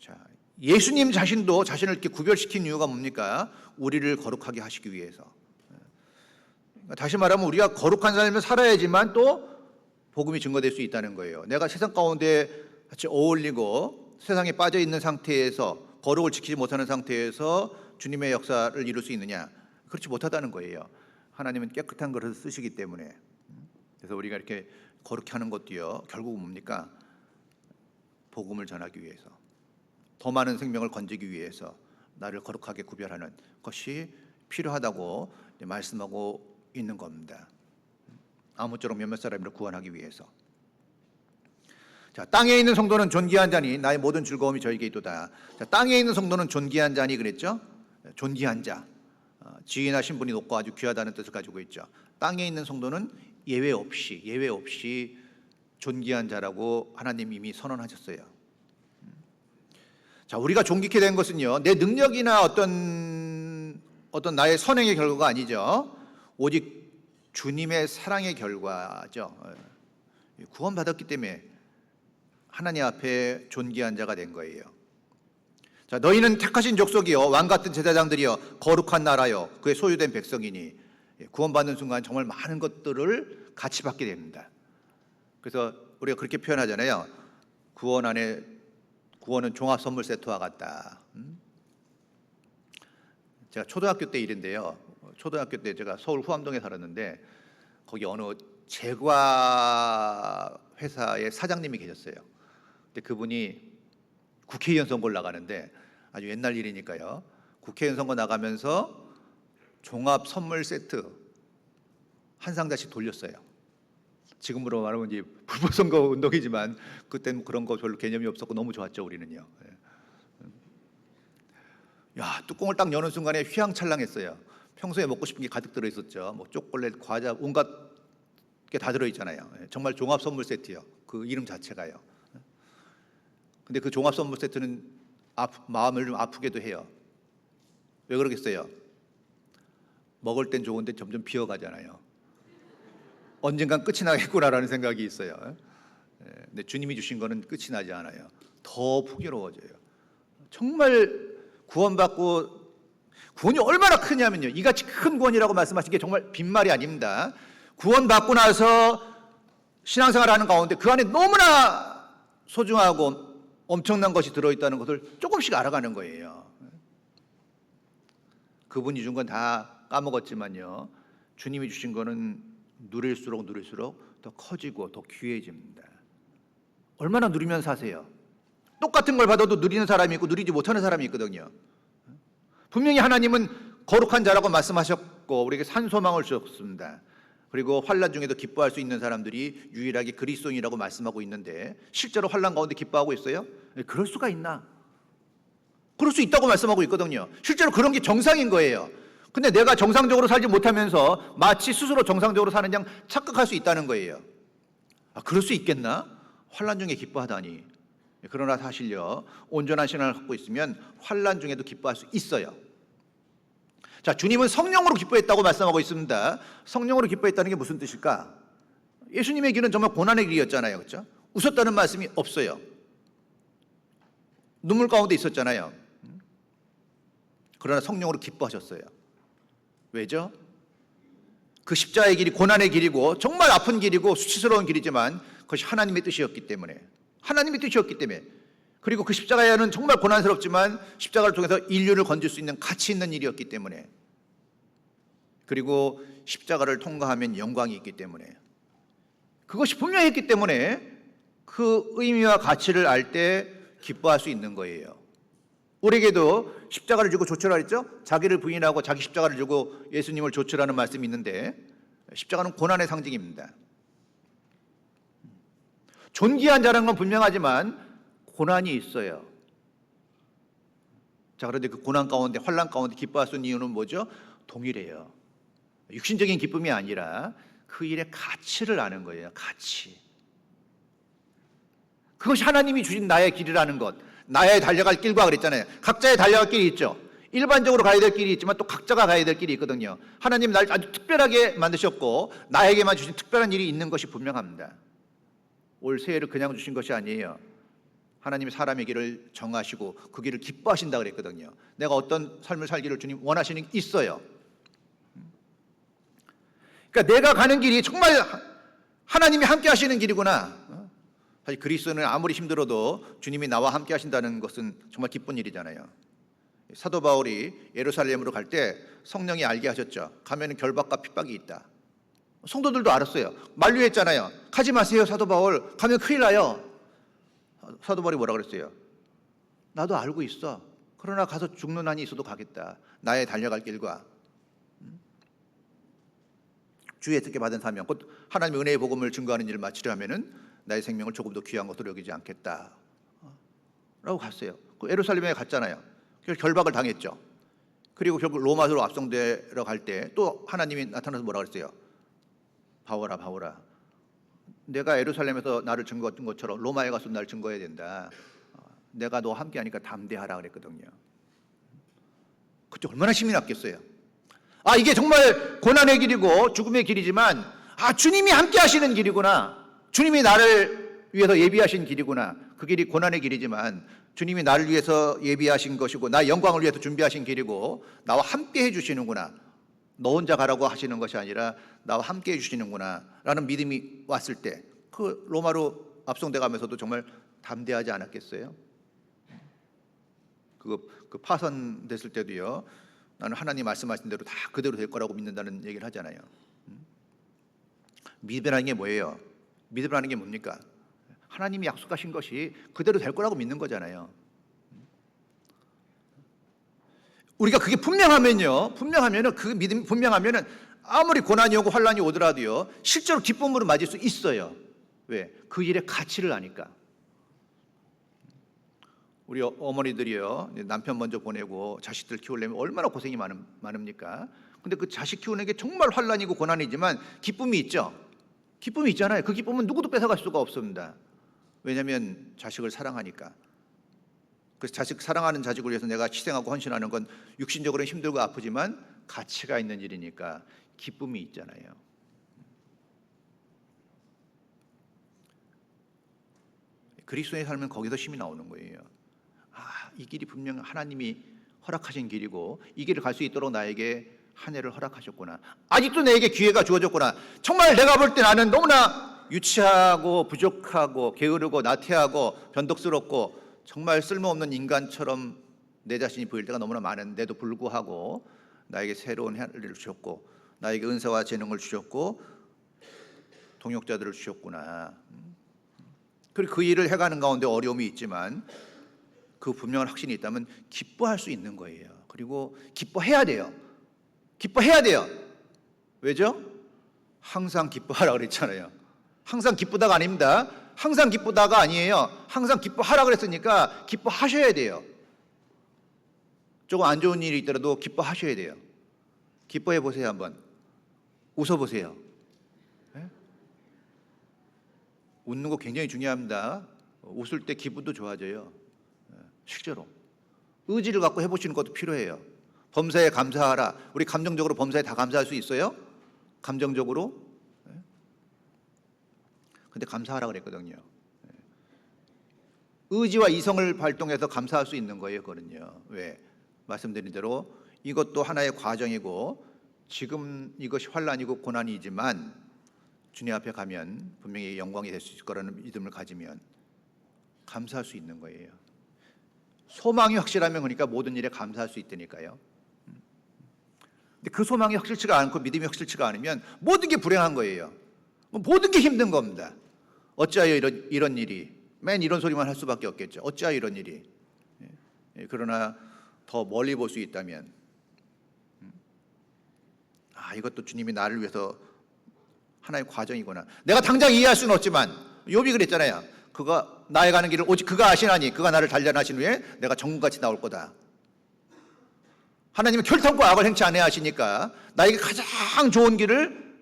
Speaker 1: 자, 예수님 자신도 자신을 이렇게 구별시킨 이유가 뭡니까? 우리를 거룩하게 하시기 위해서. 다시 말하면 우리가 거룩한 삶을 살아야지만 또 복음이 증거될 수 있다는 거예요. 내가 세상 가운데 같이 어울리고 세상에 빠져 있는 상태에서 거룩을 지키지 못하는 상태에서 주님의 역사를 이룰 수 있느냐? 그렇지 못하다는 거예요. 하나님은 깨끗한 그릇을 쓰시기 때문에. 그래서 우리가 이렇게 거룩히 하는 것도요, 결국은 뭡니까? 복음을 전하기 위해서, 더 많은 생명을 건지기 위해서 나를 거룩하게 구별하는 것이 필요하다고 말씀하고 있는 겁니다. 아무쪼록 몇몇 사람을 구원하기 위해서. 자, 땅에 있는 성도는 존귀한 자니 나의 모든 즐거움이 저에게 있도다. 자, 땅에 있는 성도는 존귀한 자니 그랬죠? 존귀한 자. 지위나 신분이 높고 아주 귀하다는 뜻을 가지고 있죠. 땅에 있는 성도는 예외 없이 존귀한 자라고 하나님 이미 선언하셨어요. 자, 우리가 존귀케 된 것은요, 내 능력이나 어떤 나의 선행의 결과가 아니죠. 오직 주님의 사랑의 결과죠. 구원받았기 때문에 하나님 앞에 존귀한 자가 된 거예요. 자, 너희는 택하신 족속이요 왕 같은 제사장들이요 거룩한 나라요 그의 소유된 백성이니. 구원받는 순간 정말 많은 것들을 같이 받게 됩니다. 그래서 우리가 그렇게 표현하잖아요. 구원은 종합 선물 세트와 같다. 제가 초등학교 때 일인데요. 초등학교 때 제가 서울 후암동에 살았는데 거기 어느 제과 회사의 사장님이 계셨어요. 근데 그분이 국회의원 선거를 나가는데 아주 옛날 일이니까요. 국회의원 선거 나가면서 종합 선물 세트 한 상자씩 돌렸어요. 지금으로 말하면 이제 불법 선거 운동이지만 그때는 그런 거 별로 개념이 없었고 너무 좋았죠, 우리는요. 야, 뚜껑을 딱 여는 순간에 휘황찬란했어요. 평소에 먹고 싶은 게 가득 들어 있었죠. 뭐 초콜릿, 과자, 온갖 게 다 들어 있잖아요. 정말 종합 선물 세트요. 그 이름 자체가요. 근데 그 종합 선물 세트는 마음을 좀 아프게도 해요. 왜 그러겠어요? 먹을 땐 좋은데 점점 비어가잖아요. 언젠간 끝이 나겠구나라는 생각이 있어요. 근데 주님이 주신 거는 끝이 나지 않아요. 더 풍요로워져요. 정말 구원받고, 구원이 얼마나 크냐면요, 이같이 큰 구원이라고 말씀하신 게 정말 빈말이 아닙니다. 구원받고 나서 신앙생활하는 가운데 그 안에 너무나 소중하고 엄청난 것이 들어있다는 것을 조금씩 알아가는 거예요. 그분이 준 건 다 까먹었지만요, 주님이 주신 거는 누릴수록 더 커지고 더 귀해집니다. 얼마나 누리면 사세요? 똑같은 걸 받아도 누리는 사람이 있고 누리지 못하는 사람이 있거든요. 분명히 하나님은 거룩한 자라고 말씀하셨고 우리에게 산소망을 주셨습니다. 그리고 환난 중에도 기뻐할 수 있는 사람들이 유일하게 그리스도인이라고 말씀하고 있는데 실제로 환난 가운데 기뻐하고 있어요? 그럴 수가 있나? 그럴 수 있다고 말씀하고 있거든요. 실제로 그런 게 정상인 거예요. 근데 내가 정상적으로 살지 못하면서 마치 스스로 정상적으로 사는 양 착각할 수 있다는 거예요. 아, 그럴 수 있겠나? 환난 중에 기뻐하다니. 그러나 사실요, 온전한 신앙을 갖고 있으면 환난 중에도 기뻐할 수 있어요. 자, 주님은 성령으로 기뻐했다고 말씀하고 있습니다. 성령으로 기뻐했다는 게 무슨 뜻일까? 예수님의 길은 정말 고난의 길이었잖아요, 그렇죠? 웃었다는 말씀이 없어요. 눈물 가운데 있었잖아요. 그러나 성령으로 기뻐하셨어요. 왜죠? 그 십자가의 길이 고난의 길이고 정말 아픈 길이고 수치스러운 길이지만 그것이 하나님의 뜻이었기 때문에, 그리고 그 십자가는 정말 고난스럽지만 십자가를 통해서 인류를 건질 수 있는 가치 있는 일이었기 때문에, 그리고 십자가를 통과하면 영광이 있기 때문에, 그것이 분명했기 때문에 그 의미와 가치를 알 때 기뻐할 수 있는 거예요. 우리에게도 십자가를 지고 조처라 했죠? 자기를 부인하고 자기 십자가를 지고 예수님을 조처라는 말씀이 있는데 십자가는 고난의 상징입니다. 존귀한 자라는 건 분명하지만 고난이 있어요. 자, 그런데 그 고난 가운데, 환난 가운데 기뻐할 수 있는 이유는 뭐죠? 동일해요. 육신적인 기쁨이 아니라 그 일의 가치를 아는 거예요. 가치. 그것이 하나님이 주신 나의 길이라는 것, 나의 달려갈 길과 그랬잖아요. 각자의 달려갈 길이 있죠. 일반적으로 가야 될 길이 있지만 또 각자가 가야 될 길이 있거든요. 하나님 날 아주 특별하게 만드셨고 나에게만 주신 특별한 일이 있는 것이 분명합니다. 올 새해를 그냥 주신 것이 아니에요. 하나님이 사람의 길을 정하시고 그 길을 기뻐하신다 그랬거든요. 내가 어떤 삶을 살기를 주님 원하시는 게 있어요. 그러니까 내가 가는 길이 정말 하나님이 함께 하시는 길이구나. 사실 그리스도는 아무리 힘들어도 주님이 나와 함께 하신다는 것은 정말 기쁜 일이잖아요. 사도 바울이 예루살렘으로 갈 때 성령이 알게 하셨죠. 가면은 결박과 핍박이 있다. 성도들도 알았어요. 만류했잖아요. 가지 마세요, 사도 바울. 가면 큰일 나요. 사도 바울이 뭐라 그랬어요? 나도 알고 있어. 그러나 가서 죽는 한이 있어도 가겠다. 나의 달려갈 길과 주의 뜻께 받은 사명, 곧 하나님의 은혜의 복음을 증거하는 일을 마치려 하면은 나의 생명을 조금 더 귀한 것으로 여기지 않겠다. 라고 갔어요. 그 예루살렘에 갔잖아요. 그래서 결박을 당했죠. 그리고 결국 로마로 압송되러 갈 때 또 하나님이 나타나서 뭐라 그랬어요? 바울아, 바울아, 내가 예루살렘에서 나를 증거했던 것처럼 로마에 가서 나를 증거해야 된다. 내가 너와 함께하니까 담대하라 그랬거든요. 그때 얼마나 힘이 났겠어요. 아, 이게 정말 고난의 길이고 죽음의 길이지만 주님이 함께 하시는 길이구나. 주님이 나를 위해서 예비하신 길이구나. 그 길이 고난의 길이지만 주님이 나를 위해서 예비하신 것이고 나의 영광을 위해서 준비하신 길이고 나와 함께 해주시는구나. 너 혼자 가라고 하시는 것이 아니라 나와 함께 해주시는구나 라는 믿음이 왔을 때 그 로마로 압송돼 가면서도 정말 담대하지 않았겠어요? 그 파선됐을 때도요, 나는 하나님 말씀하신 대로 다 그대로 될 거라고 믿는다는 얘기를 하잖아요. 믿음이라는 게 뭐예요? 믿음이라는 게 뭡니까? 하나님이 약속하신 것이 그대로 될 거라고 믿는 거잖아요. 우리가 그게 분명하면은 그 믿음이 분명하면은 아무리 고난이 오고 환란이 오더라도요, 실제로 기쁨으로 맞을 수 있어요. 왜? 그 일의 가치를 아니까. 우리 어머니들이요, 남편 먼저 보내고 자식들 키우려면 얼마나 고생이 많습니까? 근데 그 자식 키우는 게 정말 환란이고 고난이지만 기쁨이 있죠. 기쁨이 있잖아요. 그 기쁨은 누구도 뺏어갈 수가 없습니다. 왜냐하면 자식을 사랑하니까. 그래서 사랑하는 자식을 위해서 내가 희생하고 헌신하는 건 육신적으로는 힘들고 아프지만 가치가 있는 일이니까 기쁨이 있잖아요. 그리스도의 삶은 거기서 힘이 나오는 거예요. 이 길이 분명 하나님이 허락하신 길이고 이 길을 갈 수 있도록 나에게 한 해를 허락하셨구나. 아직도 내게 기회가 주어졌구나. 정말 내가 볼 때 나는 너무나 유치하고 부족하고 게으르고 나태하고 변덕스럽고 정말 쓸모없는 인간처럼 내 자신이 보일 때가 너무나 많은데도 불구하고 나에게 새로운 해를 주셨고 나에게 은사와 재능을 주셨고 동역자들을 주셨구나. 그리고 그 일을 해가는 가운데 어려움이 있지만 그 분명한 확신이 있다면 기뻐할 수 있는 거예요. 그리고 기뻐해야 돼요. 기뻐해야 돼요. 왜죠? 항상 기뻐하라 그랬잖아요. 항상 기쁘다가 아닙니다. 항상 기쁘다가 아니에요. 항상 기뻐하라 그랬으니까 기뻐하셔야 돼요. 조금 안 좋은 일이 있더라도 기뻐하셔야 돼요. 기뻐해 보세요. 한번 웃어보세요. 네? 웃는 거 굉장히 중요합니다. 웃을 때 기분도 좋아져요. 실제로 의지를 갖고 해보시는 것도 필요해요. 범사에 감사하라. 우리 감정적으로 범사에 다 감사할 수 있어요? 감정적으로? 근데 감사하라 그랬거든요. 의지와 이성을 발동해서 감사할 수 있는 거예요. 그거는요. 왜? 말씀드린 대로 이것도 하나의 과정이고 지금 이것이 환란이고 고난이지만 주님 앞에 가면 분명히 영광이 될 수 있을 거라는 믿음을 가지면 감사할 수 있는 거예요. 소망이 확실하면 그러니까 모든 일에 감사할 수 있다니까요. 근데 그 소망이 확실치가 않고 믿음이 확실치가 않으면 모든 게 불행한 거예요. 모든 게 힘든 겁니다. 어찌하여 이런 일이, 맨 이런 소리만 할 수밖에 없겠죠. 어찌하여 이런 일이. 그러나 더 멀리 볼 수 있다면 이것도 주님이 나를 위해서 하나의 과정이구나. 내가 당장 이해할 수는 없지만 욥이 그랬잖아요. 그가 나의 가는 길을 오직 그가 아시나니 그가 나를 단련하신 후에 내가 정금같이 나올 거다. 하나님은 결탄코 악을 행치 않아야 하시니까 나에게 가장 좋은 길을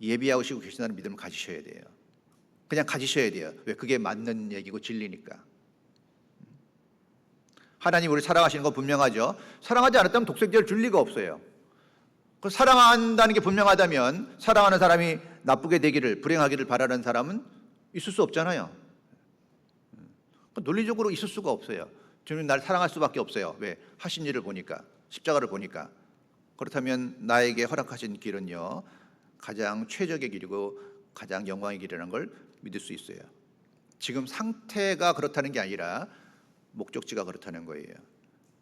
Speaker 1: 예비하시고 계신다는 믿음을 가지셔야 돼요. 그냥 가지셔야 돼요. 왜? 그게 맞는 얘기고 진리니까. 하나님 우리 사랑하시는 거 분명하죠. 사랑하지 않았다면 독생자를 줄 리가 없어요. 그 사랑한다는 게 분명하다면 사랑하는 사람이 나쁘게 되기를, 불행하기를 바라는 사람은 있을 수 없잖아요. 논리적으로 있을 수가 없어요. 주님 날 사랑할 수밖에 없어요. 왜? 하신 일을 보니까, 십자가를 보니까. 그렇다면 나에게 허락하신 길은요, 가장 최적의 길이고 가장 영광의 길이라는 걸 믿을 수 있어요. 지금 상태가 그렇다는 게 아니라 목적지가 그렇다는 거예요.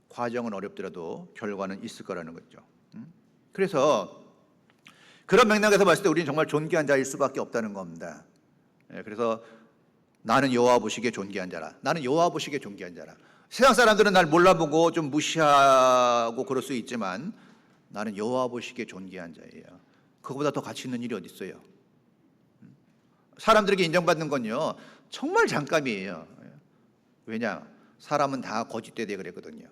Speaker 1: 과정은 어렵더라도 결과는 있을 거라는 거죠. 그래서 그런 맥락에서 봤을 때 우리는 정말 존귀한 자일 수밖에 없다는 겁니다. 그래서 나는 여호와 보시기에 존귀한 자라. 나는 여호와 보시기에 존귀한 자라. 세상 사람들은 날 몰라보고 좀 무시하고 그럴 수 있지만 나는 여호와 보시기에 존귀한 자예요. 그거보다 더 가치 있는 일이 어디 있어요? 사람들에게 인정받는 건요 정말 잠깐이에요. 왜냐? 사람은 다 거짓되대 그랬거든요.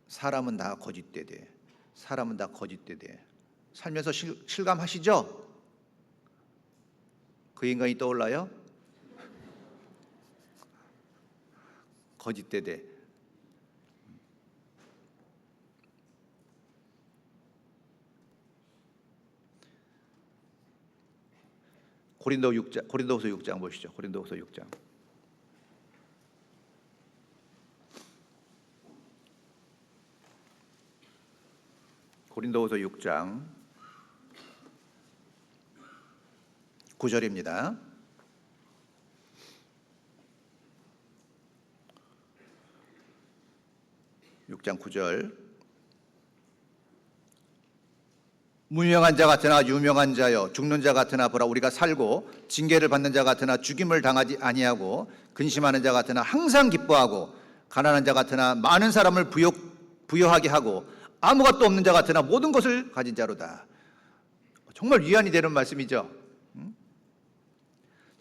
Speaker 1: 사람은 다 거짓되대. 사람은 다 거짓되대. 살면서 실감하시죠? 그 인간이 떠올라요? 거짓되대. 고린도후서 6장 보시죠. 고린도후서 6장. 고린도후서 6장 9절입니다. (6장 9절) 무명한 자 같으나 유명한 자여, 죽는 자 같으나 보라 우리가 살고, 징계를 받는 자 같으나 죽임을 당하지 아니하고, 근심하는 자 같으나 항상 기뻐하고, 가난한 자 같으나 많은 사람을 부요하게 하고, 아무것도 없는 자 같으나 모든 것을 가진 자로다. 정말 위안이 되는 말씀이죠.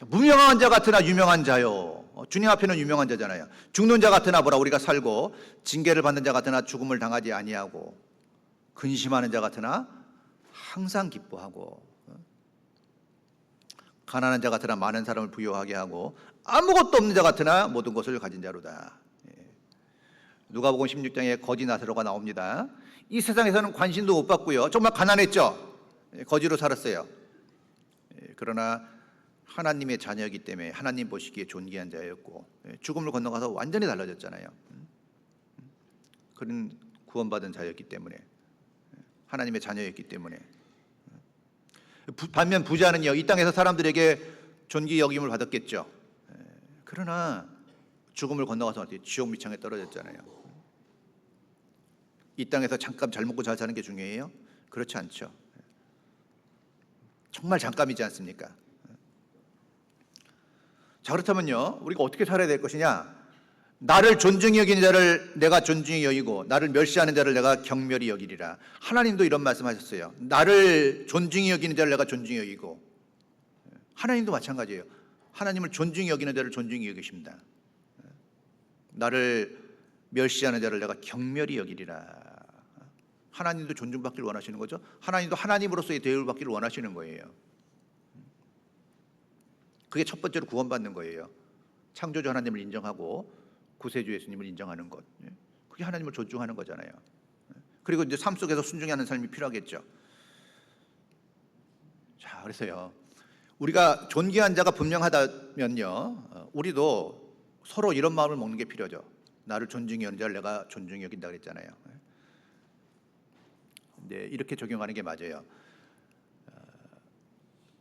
Speaker 1: 무명한 자 같으나 유명한 자요. 주님 앞에는 유명한 자잖아요. 죽는 자 같으나 보라 우리가 살고, 징계를 받는 자 같으나 죽음을 당하지 아니하고, 근심하는 자 같으나 항상 기뻐하고, 가난한 자 같으나 많은 사람을 부요하게 하고, 아무것도 없는 자 같으나 모든 것을 가진 자로다. 누가복음 16장에 거지 나사로가 나옵니다. 이 세상에서는 관심도 못 받고요, 정말 가난했죠. 거지로 살았어요. 그러나 하나님의 자녀이기 때문에 하나님 보시기에 존귀한 자였고, 죽음을 건너가서 완전히 달라졌잖아요. 그런 구원받은 자였기 때문에, 하나님의 자녀였기 때문에. 반면 부자는요, 이 땅에서 사람들에게 존귀 여김을 받았겠죠. 그러나 죽음을 건너가서 지옥 밑창에 떨어졌잖아요. 이 땅에서 잠깐 잘 먹고 잘 사는 게 중요해요? 그렇지 않죠. 정말 잠깐이지 않습니까? 자, 그렇다면요, 우리가 어떻게 살아야 될 것이냐? 나를 존중히 여기는 자를 내가 존중히 여기고, 나를 멸시하는 자를 내가 경멸히 여기리라. 하나님도 이런 말씀하셨어요. 나를 존중히 여기는 자를 내가 존중히 여기고. 하나님도 마찬가지예요. 하나님을 존중히 여기는 자를 존중히 여기십니다. 나를 멸시하는 자를 내가 경멸히 여기리라. 하나님도 존중받기를 원하시는 거죠. 하나님도 하나님으로서의 대우를 받기를 원하시는 거예요. 그게 첫 번째로 구원받는 거예요. 창조주 하나님을 인정하고 구세주 예수님을 인정하는 것. 그게 하나님을 존중하는 거잖아요. 그리고 이제 삶 속에서 순종하는 삶이 필요하겠죠. 자, 그래서요, 우리가 존귀한 자가 분명하다면요, 우리도 서로 이런 마음을 먹는 게 필요하죠. 나를 존중히 여기는 자를 내가 존중히 여긴다 그랬잖아요. 근데 이렇게 적용하는 게 맞아요.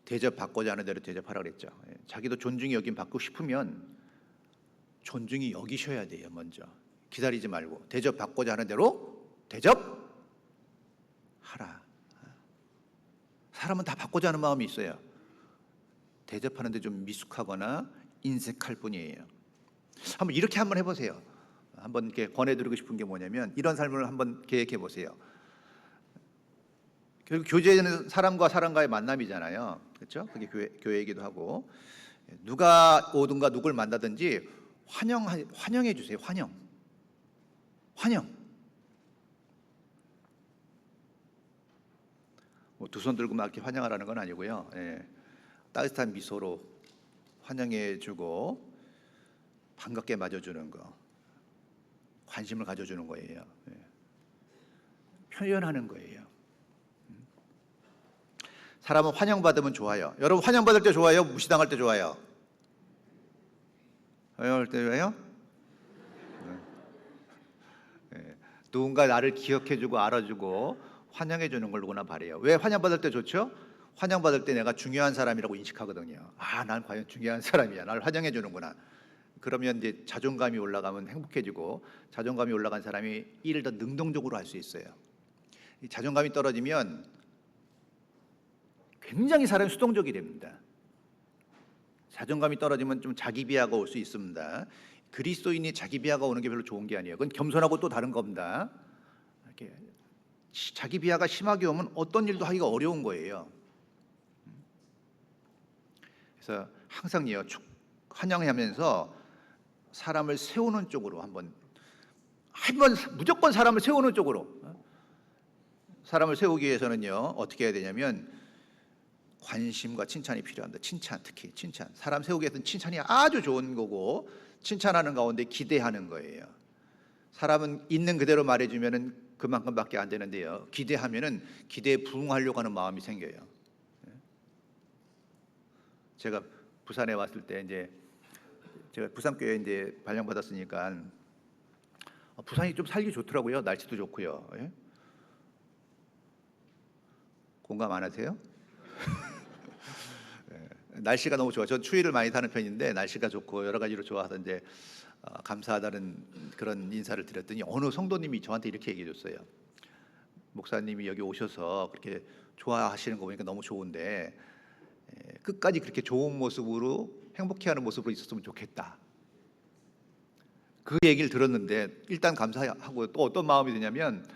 Speaker 1: 대접받고자 하는 대로 대접하라 그랬죠. 자기도 존중히 여김 받고 싶으면 존중히 여기셔야 돼요. 먼저 기다리지 말고 대접받고자 하는 대로 대접하라. 사람은 다 받고자 하는 마음이 있어요. 대접하는데 좀 미숙하거나 인색할 뿐이에요. 한번 이렇게 한번 해보세요. 한번 이렇게 권해드리고 싶은 게 뭐냐면, 이런 삶을 한번 계획해 보세요. 결국 교제는 사람과 사람과의 만남이잖아요. 그렇죠? 그게 교회이기도 하고, 누가 오든가 누굴 만나든지 환영해 주세요. 환영. 뭐 두 손 들고 막 이렇게 환영하라는 건 아니고요. 예. 따뜻한 미소로 환영해주고 반갑게 맞아주는 거, 관심을 가져주는 거예요. 예. 표현하는 거예요. 사람은 환영받으면 좋아요. 여러분 환영받을 때 좋아요? 무시당할 때 좋아요? 환영할 때 좋아요? 예. 누군가 나를 기억해주고 알아주고 환영해주는 걸 누구나 바래요. 왜 환영받을 때 좋죠? 환영받을 때 내가 중요한 사람이라고 인식하거든요. 아, 난 과연 중요한 사람이야. 나를 환영해주는구나. 그러면 이제 자존감이 올라가면 행복해지고, 자존감이 올라간 사람이 일을 더 능동적으로 할 수 있어요. 이 자존감이 떨어지면 굉장히 사람이 수동적이 됩니다. 자존감이 떨어지면 좀 자기 비하가 올 수 있습니다. 그리스도인이 자기 비하가 오는 게 별로 좋은 게 아니에요. 그건 겸손하고 또 다른 겁니다. 이렇게 자기 비하가 심하게 오면 어떤 일도 하기가 어려운 거예요. 그래서 항상요, 환영하면서 사람을 세우는 쪽으로 한번 무조건 사람을 세우는 쪽으로. 사람을 세우기 위해서는요, 어떻게 해야 되냐면 관심과 칭찬이 필요합니다. 칭찬, 특히 칭찬. 사람 세우기 위해서는 칭찬이 아주 좋은 거고, 칭찬하는 가운데 기대하는 거예요. 사람은 있는 그대로 말해주면은 그만큼밖에 안 되는데요, 기대하면은 기대에 부응하려고 하는 마음이 생겨요. 제가 부산에 왔을 때 이제 제가 부산교회 이제 발령받았으니까 부산이 좀 살기 좋더라고요. 날씨도 좋고요. 예? 공감 안 하세요? 날씨가 너무 좋아. 전 추위를 많이 타는 편인데 날씨가 좋고 여러 가지로 좋아서 이제 감사하다는 그런 인사를 드렸더니 어느 성도님이 저한테 이렇게 얘기해 줬어요. 목사님이 여기 오셔서 그렇게 좋아하시는 거 보니까 너무 좋은데 끝까지 그렇게 좋은 모습으로 행복해하는 모습으로 있었으면 좋겠다. 그 얘기를 들었는데 일단 감사하고 또 어떤 마음이 드냐면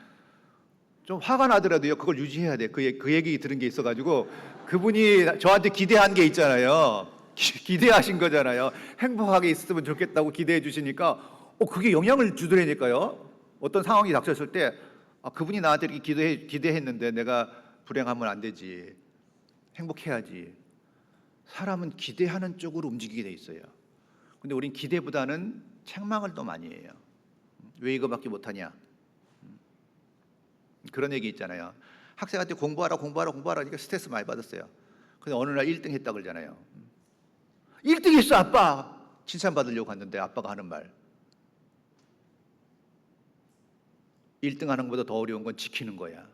Speaker 1: 좀 화가 나더라도요, 그걸 유지해야 돼. 그 얘기 들은 게 있어가지고 그분이 저한테 기대한 게 있잖아요. 기대하신 거잖아요. 행복하게 있었으면 좋겠다고 기대해 주시니까 그게 영향을 주더라니까요. 어떤 상황이 닥쳤을 때 그분이 나한테 이렇게 기대했는데 내가 불행하면 안 되지. 행복해야지. 사람은 기대하는 쪽으로 움직이게 돼 있어요. 근데 우린 기대보다는 책망을 더 많이 해요. 왜 이거밖에 못하냐? 그런 얘기 있잖아요. 학생한테 공부하라 하니까 스트레스 많이 받았어요. 근데 어느 날 1등 했다 그러잖아요. 1등 했어 아빠. 칭찬받으려고 갔는데 아빠가 하는 말, 1등 하는 것보다 더 어려운 건 지키는 거야.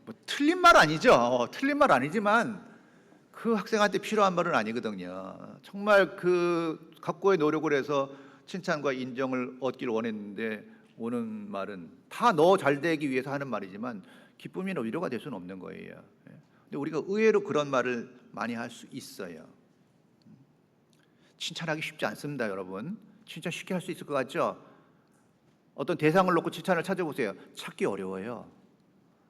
Speaker 1: 뭐 틀린 말 아니죠. 틀린 말 아니지만 그 학생한테 필요한 말은 아니거든요. 정말 그 각고의 노력을 해서 칭찬과 인정을 얻기를 원했는데 오는 말은 다 너 잘 되기 위해서 하는 말이지만 기쁨이나 위로가 될 수는 없는 거예요. 근데 우리가 의외로 그런 말을 많이 할 수 있어요. 칭찬하기 쉽지 않습니다, 여러분. 칭찬 쉽게 할 수 있을 것 같죠? 어떤 대상을 놓고 칭찬을 찾아보세요. 찾기 어려워요.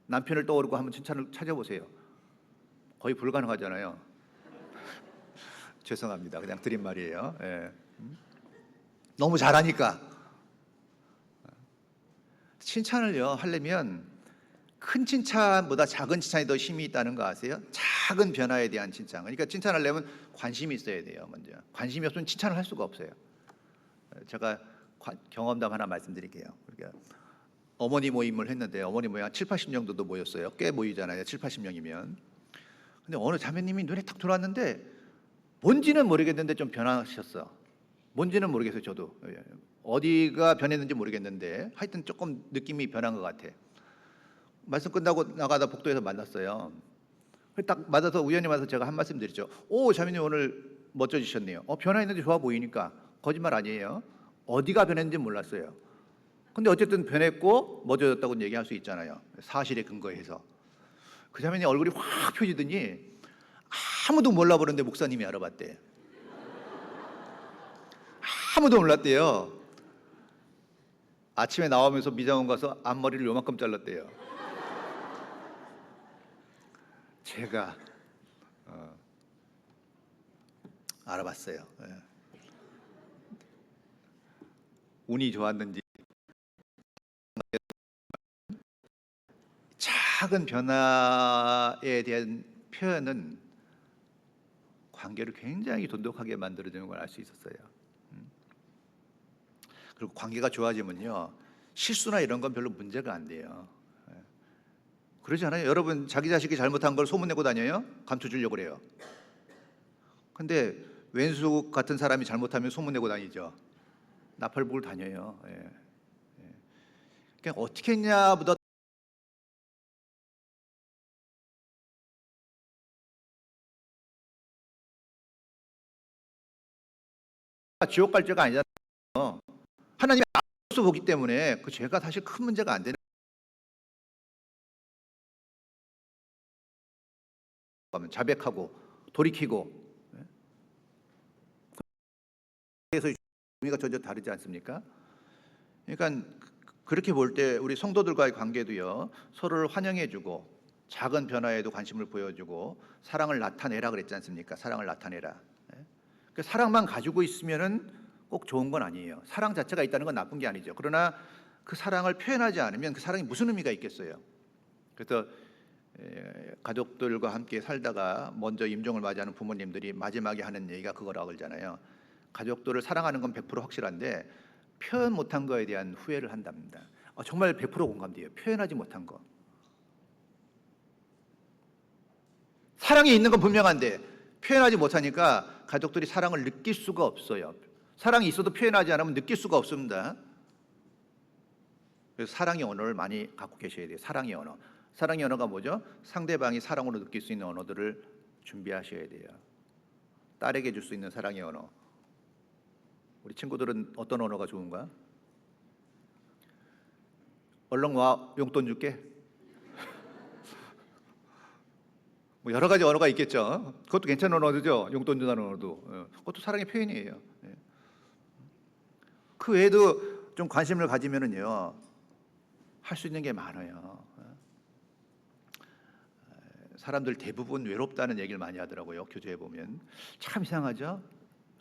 Speaker 1: 남편을 떠오르고 한번 칭찬을 찾아보세요. 거의 불가능하잖아요. 죄송합니다. 그냥 드린 말이에요. 예. 너무 잘하니까. 칭찬을요 하려면 큰 칭찬보다 작은 칭찬이 더 힘이 있다는 거 아세요? 작은 변화에 대한 칭찬. 그러니까 칭찬하려면 관심이 있어야 돼요. 먼저 관심이 없으면 칭찬을 할 수가 없어요. 제가 경험담 하나 말씀드릴게요. 그러니까 어머니 모임을 했는데 어머니 모임 한 7, 80명 정도 모였어요. 꽤 모이잖아요. 7, 80명이면. 근데 어느 자매님이 눈에 딱 들어왔는데 뭔지는 모르겠는데 좀 변하셨어. 뭔지는 모르겠어요. 저도 어디가 변했는지 모르겠는데 하여튼 조금 느낌이 변한 것 같아. 말씀 끝나고 나가다 복도에서 만났어요. 딱 맞아서 우연히 만나서 제가 한 말씀 드리죠. 오, 자매님 오늘 멋져지셨네요. 변화했는데 좋아 보이니까. 거짓말 아니에요. 어디가 변했는지 몰랐어요. 근데 어쨌든 변했고 멋져졌다고 얘기할 수 있잖아요. 사실에 근거해서. 그 자매님 얼굴이 확 펴지더니 아무도 몰라보는데 목사님이 알아봤대. 아무도 몰랐대요. 아침에 나오면서 미장원 가서 앞머리를 요만큼 잘랐대요. 제가 알아봤어요. 운이 좋았는지 작은 변화에 대한 표현은 관계를 굉장히 돈독하게 만들어주는 걸 알 수 있었어요. 그리고 관계가 좋아지면요, 실수나 이런 건 별로 문제가 안 돼요. 그러지 않아요? 여러분 자기 자식이 잘못한 걸 소문내고 다녀요? 감춰주려고 그래요. 근데 왼수 같은 사람이 잘못하면 소문내고 다니죠. 나팔부를 다녀요. 예. 그냥 어떻게 했냐보다 지옥 갈 죄가 아니잖아요. 하나님이 앞서 보기 때문에 그 죄가 사실 큰 문제가 안 되는 거면 자백하고 돌이키고, 그래서 의미가 전혀 다르지 않습니까? 그러니까 그렇게 볼 때 우리 성도들과의 관계도요, 서로를 환영해주고 작은 변화에도 관심을 보여주고 사랑을 나타내라 그랬지 않습니까? 사랑을 나타내라. 그 사랑만 가지고 있으면은 꼭 좋은 건 아니에요. 사랑 자체가 있다는 건 나쁜 게 아니죠. 그러나 그 사랑을 표현하지 않으면 그 사랑이 무슨 의미가 있겠어요? 그래서 가족들과 함께 살다가 먼저 임종을 맞이하는 부모님들이 마지막에 하는 얘기가 그거라고 그러잖아요. 가족들을 사랑하는 건 100% 확실한데 표현 못한 거에 대한 후회를 한답니다. 정말 100% 공감돼요. 표현하지 못한 거. 사랑이 있는 건 분명한데 표현하지 못하니까 가족들이 사랑을 느낄 수가 없어요. 사랑이 있어도 표현하지 않으면 느낄 수가 없습니다. 그래서 사랑의 언어를 많이 갖고 계셔야 돼요. 사랑의 언어. 사랑의 언어가 뭐죠? 상대방이 사랑으로 느낄 수 있는 언어들을 준비하셔야 돼요. 딸에게 줄 수 있는 사랑의 언어. 우리 친구들은 어떤 언어가 좋은가? 얼른 와, 용돈 줄게. 뭐 여러 가지 언어가 있겠죠. 그것도 괜찮은 언어죠. 용돈 준다는 언어도. 그것도 사랑의 표현이에요. 그 외에도 좀 관심을 가지면은요, 할 수 있는 게 많아요. 사람들 대부분 외롭다는 얘기를 많이 하더라고요. 교제해 보면 참 이상하죠.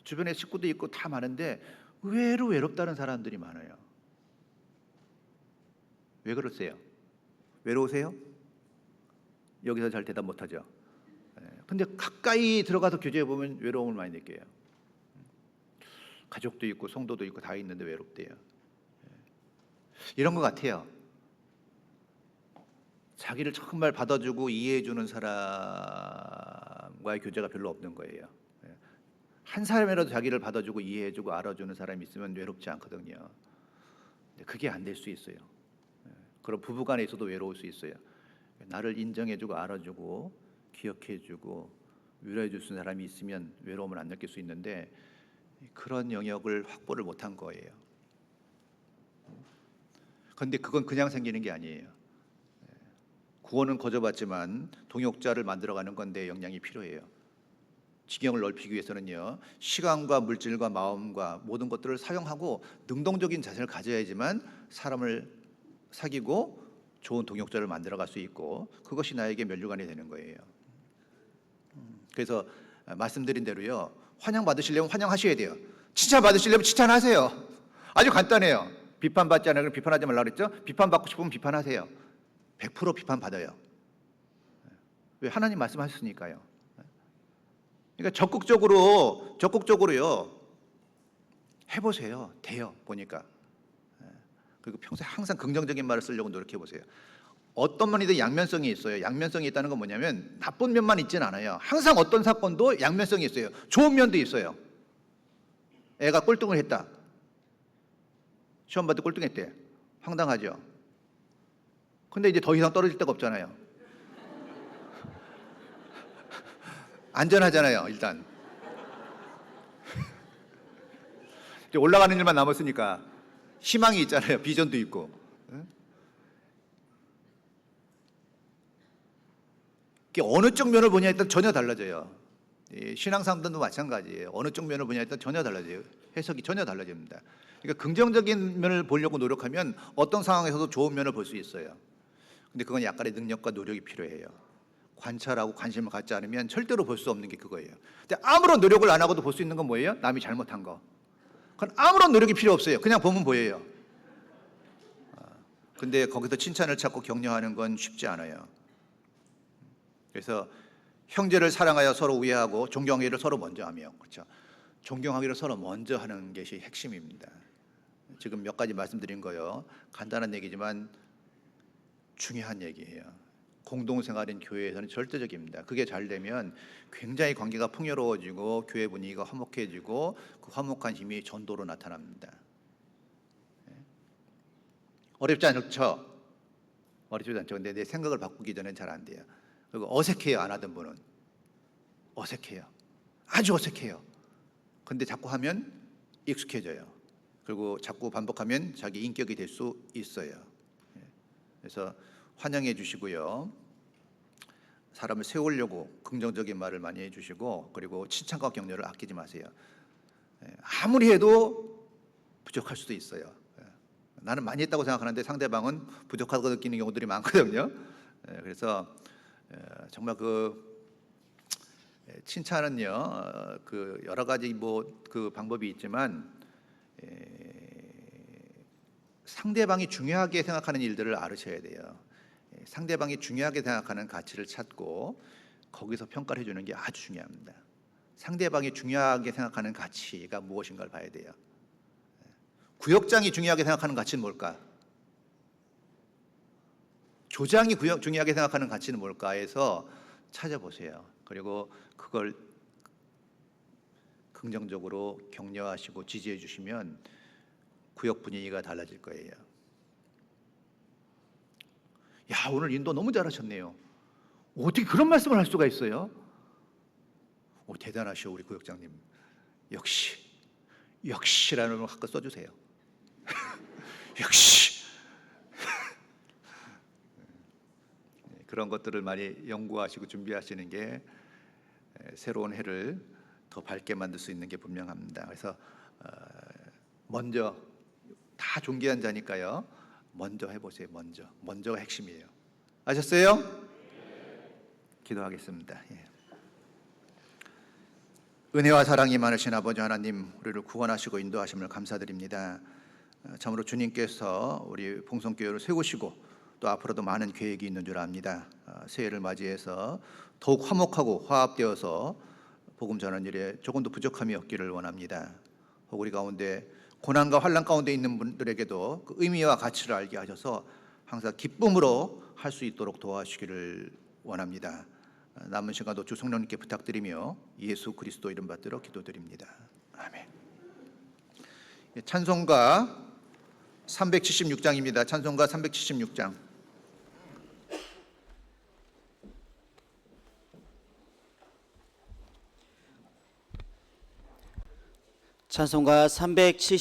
Speaker 1: 주변에 식구도 있고 다 많은데 의외로 외롭다는 사람들이 많아요. 왜 그러세요? 외로우세요? 여기서 잘 대답 못하죠. 근데 가까이 들어가서 교제해 보면 외로움을 많이 느껴요. 가족도 있고 성도도 있고 다 있는데 외롭대요. 이런 것 같아요. 자기를 정말 받아주고 이해해주는 사람과의 교제가 별로 없는 거예요. 한 사람이라도 자기를 받아주고 이해해주고 알아주는 사람이 있으면 외롭지 않거든요. 그게 안 될 수 있어요. 그럼 부부간에 있어도 외로울 수 있어요. 나를 인정해주고 알아주고 기억해주고 위로해줄 수 있는 사람이 있으면 외로움을 안 느낄 수 있는데 그런 영역을 확보를 못한 거예요. 그런데 그건 그냥 생기는 게 아니에요. 구원은 거저받지만 동역자를 만들어가는 건데 역량이 필요해요. 지경을 넓히기 위해서는요, 시간과 물질과 마음과 모든 것들을 사용하고 능동적인 자세를 가져야지만 사람을 사귀고 좋은 동역자를 만들어갈 수 있고 그것이 나에게 면류관이 되는 거예요. 그래서 말씀드린 대로요, 환영 받으시려면 환영하셔야 돼요. 칭찬 받으시려면 칭찬하세요. 아주 간단해요. 비판받지 않으면 비판하지 말라 그랬죠? 비판받고 싶으면 비판하세요. 100% 비판 받아요. 왜? 하나님 말씀하셨으니까요. 그러니까 적극적으로요 해보세요. 돼요. 보니까. 그리고 평소에 항상 긍정적인 말을 쓰려고 노력해 보세요. 어떤 면이든 양면성이 있어요. 양면성이 있다는 건 뭐냐면 나쁜 면만 있진 않아요. 항상 어떤 사건도 양면성이 있어요. 좋은 면도 있어요. 애가 꼴등을 했다. 시험 봤을 때 꼴등했대. 황당하죠. 근데 이제 더 이상 떨어질 데가 없잖아요. 안전하잖아요, 일단. 이제 올라가는 일만 남았으니까 희망이 있잖아요. 비전도 있고. 어느 쪽 면을 보냐에 따라 전혀 달라져요. 신앙상들도 마찬가지예요. 어느 쪽 면을 보냐에 따라 전혀 달라져요. 해석이 전혀 달라집니다. 그러니까 긍정적인 면을 보려고 노력하면 어떤 상황에서도 좋은 면을 볼 수 있어요. 근데 그건 약간의 능력과 노력이 필요해요. 관찰하고 관심을 갖지 않으면 절대로 볼 수 없는 게 그거예요. 근데 아무런 노력을 안 하고도 볼 수 있는 건 뭐예요? 남이 잘못한 거. 그건 아무런 노력이 필요 없어요. 그냥 보면 보여요. 근데 거기서 칭찬을 찾고 격려하는 건 쉽지 않아요. 그래서 형제를 사랑하여 서로 우애하고 존경하기를 서로 먼저 하며, 그렇죠? 존경하기를 서로 먼저 하는 것이 핵심입니다. 지금 몇 가지 말씀드린 거요. 간단한 얘기지만 중요한 얘기예요. 공동생활인 교회에서는 절대적입니다. 그게 잘 되면 굉장히 관계가 풍요로워지고 교회 분위기가 화목해지고 그 화목한 힘이 전도로 나타납니다. 어렵지 않죠? 어렵지 않죠. 근데 내 생각을 바꾸기 전엔 잘 안 돼요. 그리고 어색해요. 안 하던 분은. 어색해요. 아주 어색해요. 근데 자꾸 하면 익숙해져요. 그리고 자꾸 반복하면 자기 인격이 될 수 있어요. 그래서 환영해 주시고요. 사람을 세우려고 긍정적인 말을 많이 해주시고, 그리고 칭찬과 격려를 아끼지 마세요. 아무리 해도 부족할 수도 있어요. 나는 많이 했다고 생각하는데 상대방은 부족하다고 느끼는 경우들이 많거든요. 그래서 정말 칭찬은요, 그 여러 가지 그 방법이 있지만 상대방이 중요하게 생각하는 일들을 알으셔야 돼요. 상대방이 중요하게 생각하는 가치를 찾고 거기서 평가를 해주는 게 아주 중요합니다. 상대방이 중요하게 생각하는 가치가 무엇인가를 봐야 돼요. 구역장이 중요하게 생각하는 가치는 뭘까? 조장이 중요하게 생각하는 가치는 뭘까 해서 찾아보세요. 그리고 그걸 긍정적으로 격려하시고 지지해 주시면 구역 분위기가 달라질 거예요. 야, 오늘 인도 너무 잘하셨네요. 어떻게 그런 말씀을 할 수가 있어요? 대단하셔, 우리 구역장님. 역시라는 걸 한껏 써주세요. 역시. 그런 것들을 많이 연구하시고 준비하시는 게 새로운 해를 더 밝게 만들 수 있는 게 분명합니다. 그래서 먼저, 다 존귀한 자니까요, 먼저 해보세요. 먼저가 핵심이에요. 아셨어요? 기도하겠습니다. 은혜와 사랑이 많으신 아버지 하나님, 우리를 구원하시고 인도하심을 감사드립니다. 참으로 주님께서 우리 봉성교회를 세우시고 또 앞으로도 많은 계획이 있는 줄 압니다. 새해를 맞이해서 더욱 화목하고 화합되어서 복음 전하는 일에 조금 더 부족함이 없기를 원합니다. 혹 우리 가운데 고난과 환난 가운데 있는 분들에게도 그 의미와 가치를 알게 하셔서 항상 기쁨으로 할 수 있도록 도와주시기를 원합니다. 남은 시간도 주 성령님께 부탁드리며 예수 그리스도 이름 받들어 기도드립니다. 아멘. 찬송가 376장입니다. 찬송가 376장.
Speaker 2: 찬송가 370